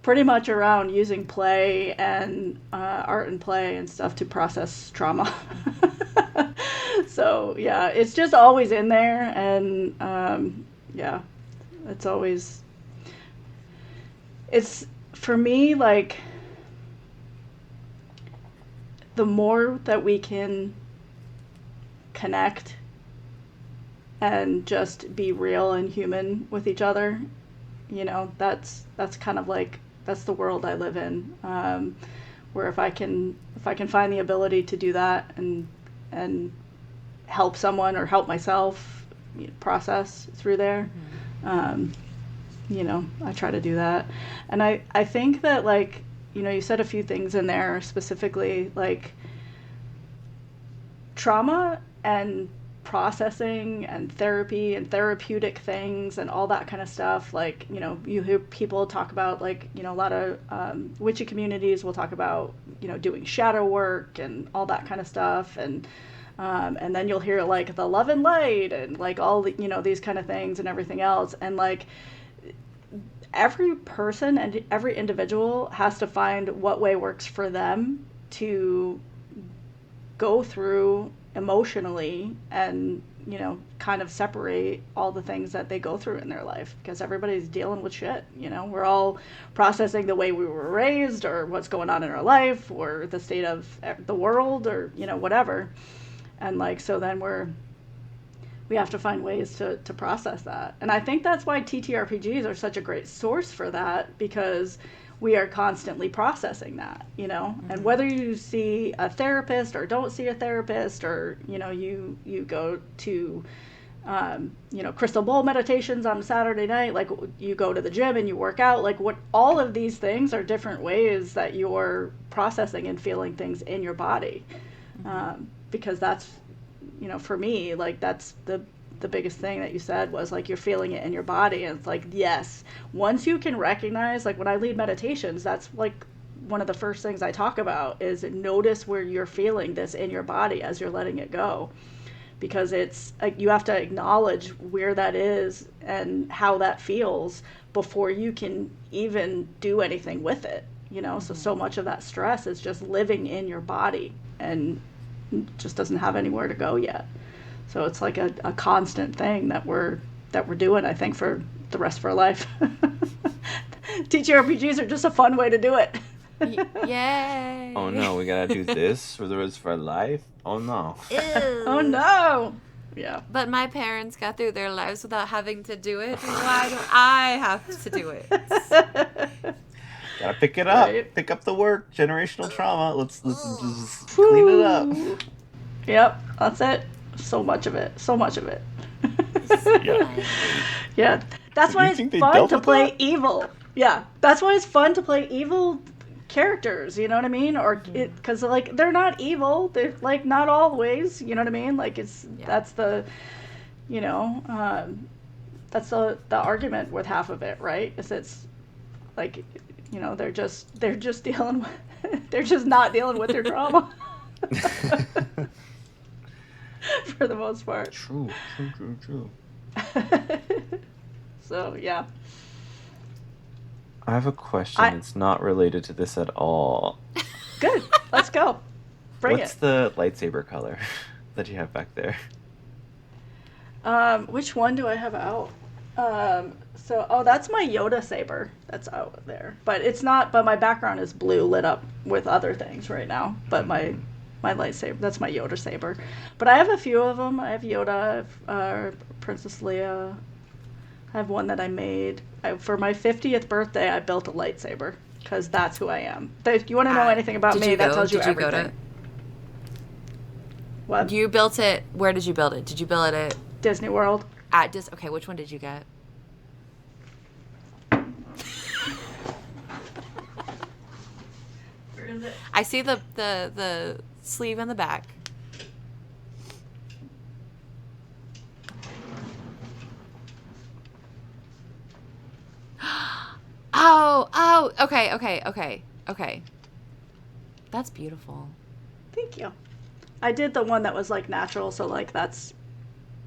pretty much around using play and art and play and stuff to process trauma. So yeah, it's just always in there, and yeah, it's for me, like, the more that we can connect and just be real and human with each other, you know, that's kind of like, that's the world I live in, where if I can find the ability to do that and help someone or help myself process through there, you know, I try to do that. And I think that, like, you know, you said a few things in there, specifically, like, trauma and processing and therapy and therapeutic things and all that kind of stuff. Like, you know, you hear people talk about, like, you know, a lot of witchy communities will talk about, you know, doing shadow work and all that kind of stuff. And then you'll hear, like, the love and light and, like, all the, you know, these kind of things and everything else. And, like, every person and every individual has to find what way works for them to go through emotionally, and, you know, kind of separate all the things that they go through in their life, because everybody's dealing with shit. You know, we're all processing the way we were raised, or what's going on in our life, or the state of the world, or, you know, whatever. And, like, so then we have to find ways to process that. And I think that's why TTRPGs are such a great source for that, because we are constantly processing that, you know. Mm-hmm. And whether you see a therapist or don't see a therapist, or, you know, you go to, you know, crystal bowl meditations on Saturday night, like, you go to the gym and you work out, like, what, all of these things are different ways that you're processing and feeling things in your body. Mm-hmm. Because that's, you know, for me, like, that's the biggest thing that you said was, like, you're feeling it in your body. And it's like, yes, once you can recognize, like, when I lead meditations, that's, like, one of the first things I talk about is notice where you're feeling this in your body as you're letting it go. Because it's, you have to acknowledge where that is and how that feels before you can even do anything with it, you know. Mm-hmm. So much of that stress is just living in your body and just doesn't have anywhere to go yet. So it's like a constant thing that we're doing, I think, for the rest of our life. TTRPGs are just a fun way to do it. Yay! Oh no, we gotta do this for the rest of our life? Oh no. Ew. Oh no! Yeah. But my parents got through their lives without having to do it. Why do I have to do it? Gotta pick it up. Right. Pick up the work. Generational trauma. Let's just clean it up. Yep, that's it. So much of it. Yeah. Yeah. That's why it's fun to play evil. Yeah. That's why it's fun to play evil characters, you know what I mean? Or because, like, they're not evil. They're, like, not always, you know what I mean? Like, it's, that's the, you know, that's the argument with half of it, right? Is it's, like, you know, they're just dealing with, they're just not dealing with their trauma. For the most part. True. So, yeah. I have a question. It's not related to this at all. Good. Let's go. Bring What's the lightsaber color? that you have back there? Which one do I have out? That's my Yoda saber that's out there. But it's not, but my background is blue lit up with other things right now. But my lightsaber, that's my Yoda saber. But I have a few of them. I have Yoda, Princess Leia. I have one that I made. For my 50th birthday, I built a lightsaber because that's who I am. If you want to know anything about me, that tells you everything. What? You built it. Where did you build it? Did you build it at Disney World? Okay, which one did you get? Where is it? I see the sleeve in the back. Okay. That's beautiful. Thank you. I did the one that was like natural, so like that's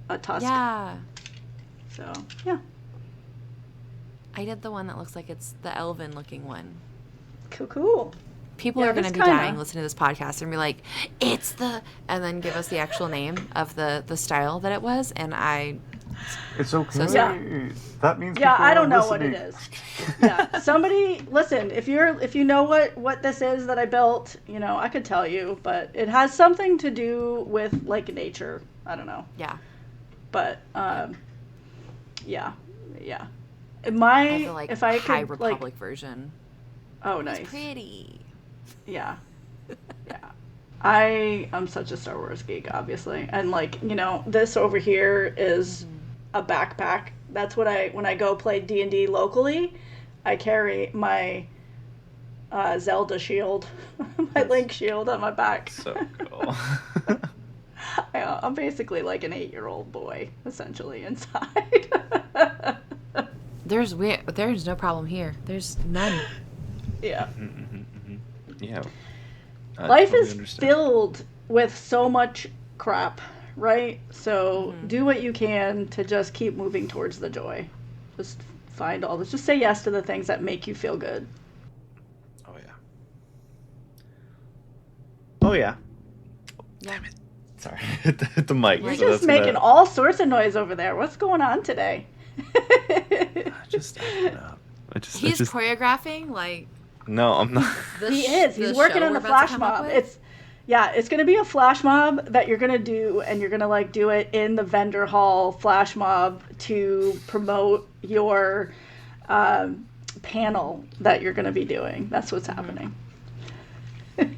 a tusk. Yeah. So, yeah. I did the one that looks like it's the elven looking one. Cool. People are going to be dying listening to this podcast and be like, it's the, and then give us the actual name of the style that it was. And It's okay. So yeah. That means I don't know what it is. Yeah. Somebody, listen, if you know what this is that I built, I could tell you, but it has something to do with like nature. I don't know. Yeah. But, yeah. I have the, like, if I High could, Republic like, version. oh, nice. It's pretty. Yeah. I am such a Star Wars geek, obviously. And like, this over here is a backpack. That's what when I go play D&D locally, I carry my Zelda shield, my Link shield on my back. So cool. I'm basically like an 8-year-old boy, essentially, inside. There's no problem here. There's none. Yeah. Yeah. Life totally is understand. filled with so much crap, right? So do what you can to just keep moving towards the joy. Just find all this. Just say yes to the things that make you feel good. Oh yeah. Oh yeah. Damn it. Sorry. Hit the mic. You're so just making all sorts of noise over there. What's going on today? Just acting up. He's choreographing like. No, I'm not. He is. He's working on the flash mob. It's going to be a flash mob that you're going to do, and you're going to like do it in the vendor hall flash mob to promote your panel that you're going to be doing. That's what's happening. I'm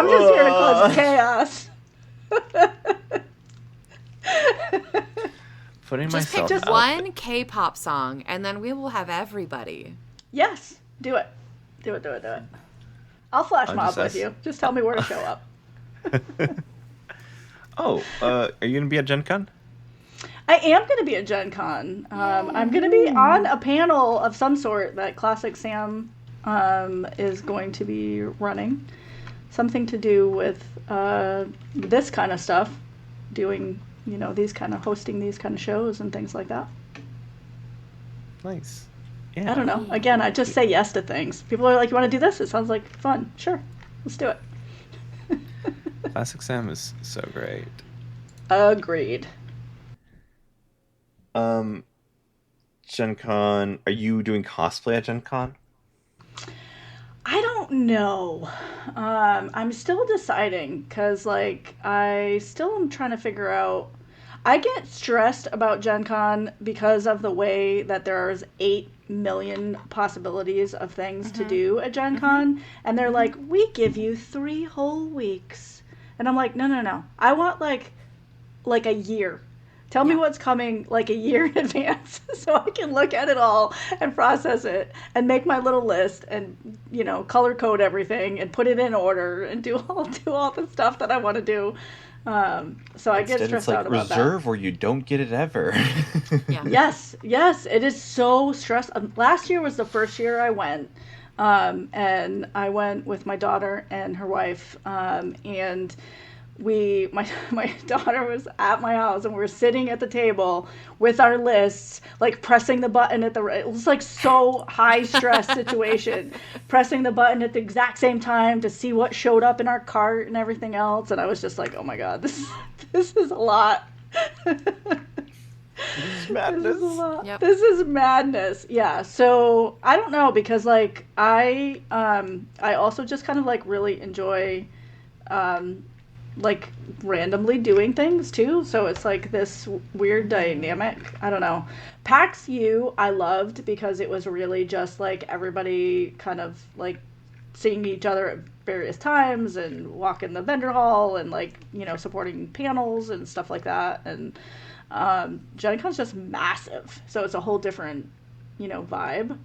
just here to cause chaos. Putting just myself pick out one K-pop song, and then we will have everybody. Yes, do it. Do it. I'll flash mob with you. Just tell me where to show up. Oh, are you gonna be at Gen Con? I am going to be at Gen Con. I'm going to be on a panel of some sort that Classic Sam is going to be running. Something to do with this kind of stuff, doing, hosting these kind of shows and things like that. Nice. Yeah. I don't know. Again, I just say yes to things. People are like, you want to do this? It sounds like fun. Sure. Let's do it. Classic Sam is so great. Agreed. Gen Con, are you doing cosplay at Gen Con? I don't know. I'm still deciding because, I still am trying to figure out. I get stressed about Gen Con because of the way that there's 8 million possibilities of things to do at Gen Con. And they're like, we give you 3 whole weeks. And I'm like, no. I want, like a year. Tell me what's coming a year in advance so I can look at it all and process it and make my little list and, color code everything and put it in order and do all the stuff that I want to do. So I get stressed out about that. Reserve or you don't get it ever. Yeah. Yes, it is so stressful. Last year was the first year I went, and I went with my daughter and her wife, and my daughter was at my house and we're sitting at the table with our lists, like pressing the button at the it was like so high stress situation, pressing the button at the exact same time to see what showed up in our cart and everything else, and I was just like, oh my god, this is a lot. This is This is a madness. lot. Yep. This is madness. Yeah. So I don't know, because like I also just kind of like really enjoy um like randomly doing things too. So it's like this weird dynamic. I don't know. PAX U I loved because it was really just like everybody kind of like seeing each other at various times and walking the vendor hall and like, you know, supporting panels and stuff like that. And Gen Con's just massive. So it's a whole different, you know, vibe.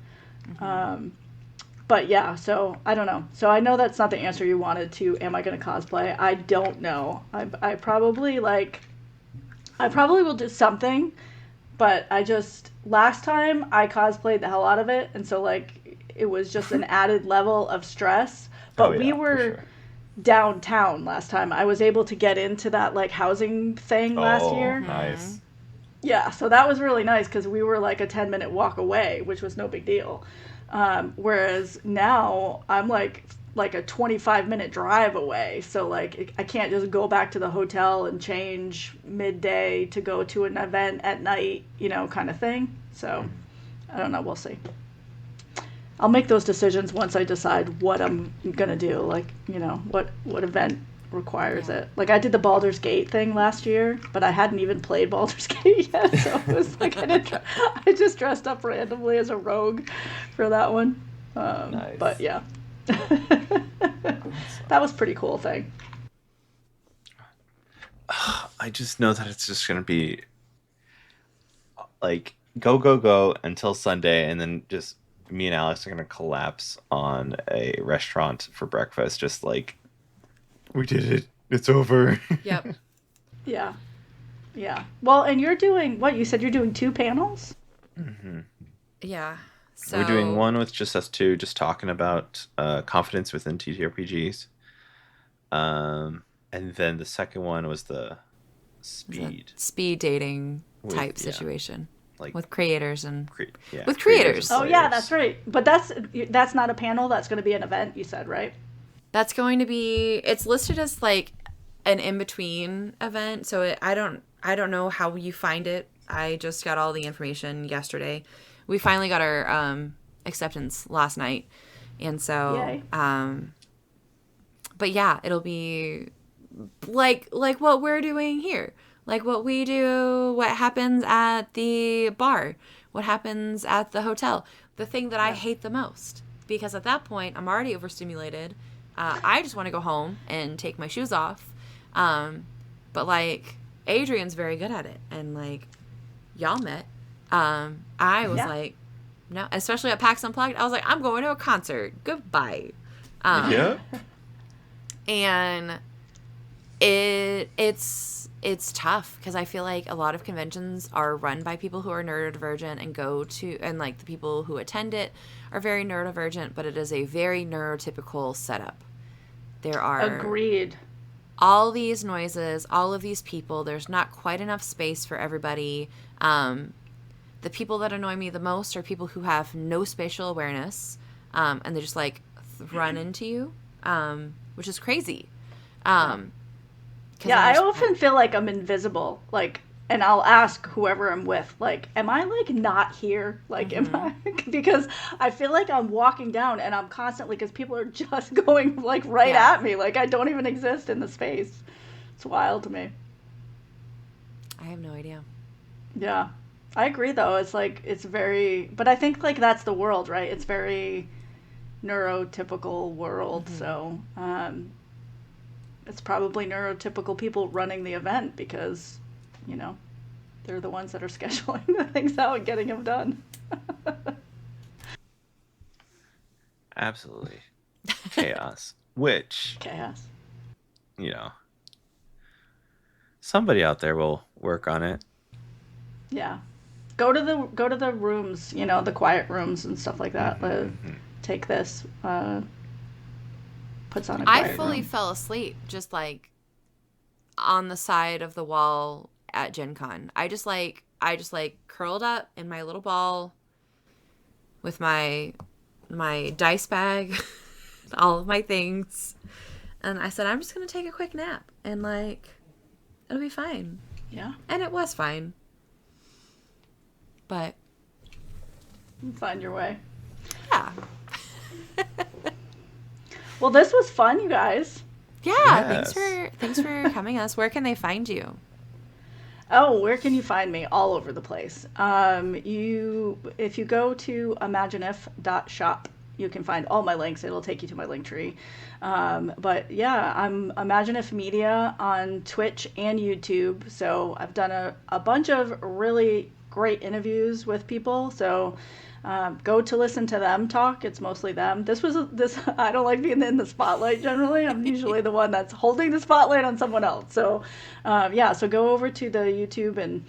But yeah, so I don't know. So I know that's not the answer you wanted to. Am I going to cosplay? I don't know. I probably like, I probably will do something, but I just, last time I cosplayed the hell out of it. And so like, it was just an added level of stress. Oh But we yeah, for were sure. downtown last time. I was able to get into that like housing thing last Oh, year. nice. Yeah, so that was really nice because we were like a 10-minute walk away, which was no big deal. Whereas now I'm like a 25-minute drive away. So like I can't just go back to the hotel and change midday to go to an event at night, you know, kind of thing. So I don't know, we'll see. I'll make those decisions once I decide what I'm gonna do. Like, you know, what event requires Yeah. it. Like I did the Baldur's Gate thing last year, but I hadn't even played Baldur's Gate yet, so it was like I just dressed up randomly as a rogue for that one. Nice. But yeah, that was a pretty cool thing. I just know that it's just gonna be like go go go until Sunday, and then just me and Alex are gonna collapse on a restaurant for breakfast. Just like we did it, it's over. Yep. Yeah, yeah. Well, and you're doing what? You said you're doing 2 panels? Yeah. So We're doing one with just us two, just talking about confidence within TTRPGs. And then the second one was the the speed speed dating with type situation like with creators and yeah, with creators creators. and Oh yeah, players. that's right. But that's not a panel. That's going to be an event. You said, right? That's going to be, it's listed as like an in-between event, so I don't know how you find it. I just got all the information yesterday. We finally got our acceptance last night. And so Yay. But yeah, it'll be like what we're doing here. Like what we do, what happens at the bar, what happens at the hotel. The thing that I hate the most, because at that point I'm already overstimulated. I just want to go home and take my shoes off. But like Adrian's very good at it, and like y'all met. I was Yeah. like, no, especially at PAX Unplugged. I was like, I'm going to a concert. Goodbye. Yeah. And it's tough because I feel like a lot of conventions are run by people who are neurodivergent and like the people who attend it are very neurodivergent, but it is a very neurotypical setup. There are Agreed. all these noises, all of these people. There's not quite enough space for everybody. The people that annoy me the most are people who have no spatial awareness, and they just like run into you, which is crazy. 'Cause Yeah, I'm I just- often feel like I'm invisible. Like, and I'll ask whoever I'm with, like, am I like not here? Like, am I? Because I feel like I'm walking down and I'm constantly, because people are just going like right Yeah. at me. Like, I don't even exist in the space. It's wild to me. I have no idea. Yeah. I agree though. It's like, it's very, but I think like that's the world, right? It's very neurotypical world. So, it's probably neurotypical people running the event because, you know, they're the ones that are scheduling the things out and getting them done. Absolutely. Chaos. Which, Chaos. you know, somebody out there will work on it. Yeah. Go to the rooms, you know, the quiet rooms and stuff like that. Take this. Puts on a quiet I fully room. fell asleep just like on the side of the wall at Gen Con. I just like curled up in my little ball with my dice bag, all of my things, and I said I'm just gonna take a quick nap and like it'll be fine. Yeah. And it was fine. But You find your way. yeah. Well, this was fun, you guys. Yeah, Yes. thanks for coming us. Where can they find you? Oh, where can you find me? All over the place. If you go to imaginif.shop, you can find all my links. It'll take you to my link tree. But yeah, I'm ImaginIf Media on Twitch and YouTube. So I've done a bunch of really great interviews with people. So go to listen to them talk. It's mostly them. This. I don't like being in the spotlight generally. I'm usually the one that's holding the spotlight on someone else. So yeah, so go over to the YouTube and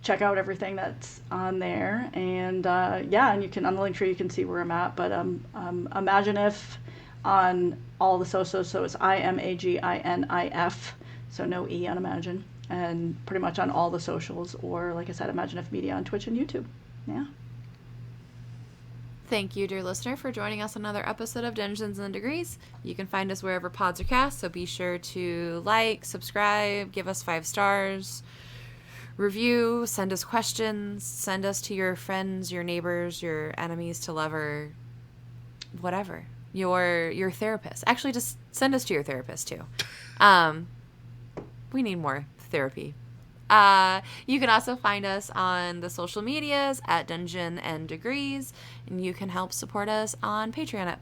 check out everything that's on there. And yeah, and you can, on the link tree, you can see where I'm at. But ImaginIf on all the socials. So it's IMAGINIF. So no E on Imagine. And pretty much on all the socials, or like I said, ImaginIf Media on Twitch and YouTube. Yeah. Thank you, dear listener, for joining us on another episode of Dungeons and Degrees. You can find us wherever pods are cast, so be sure to like, subscribe, give us 5 stars, review, send us questions, send us to your friends, your neighbors, your enemies to lover, whatever. Your therapist. Actually, just send us to your therapist too. We need more therapy. You can also find us on the social medias at Dungeon and Degrees, and you can help support us on Patreon at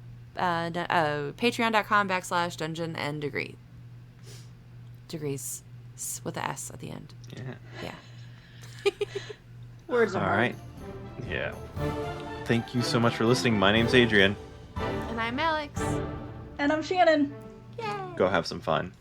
patreon.com/Dungeon and Degree. Degrees with the S at the end. Yeah. Words are All hard. right. Yeah. Thank you so much for listening. My name's Adrian. And I'm Alex. And I'm Shannon. Yay! Go have some fun.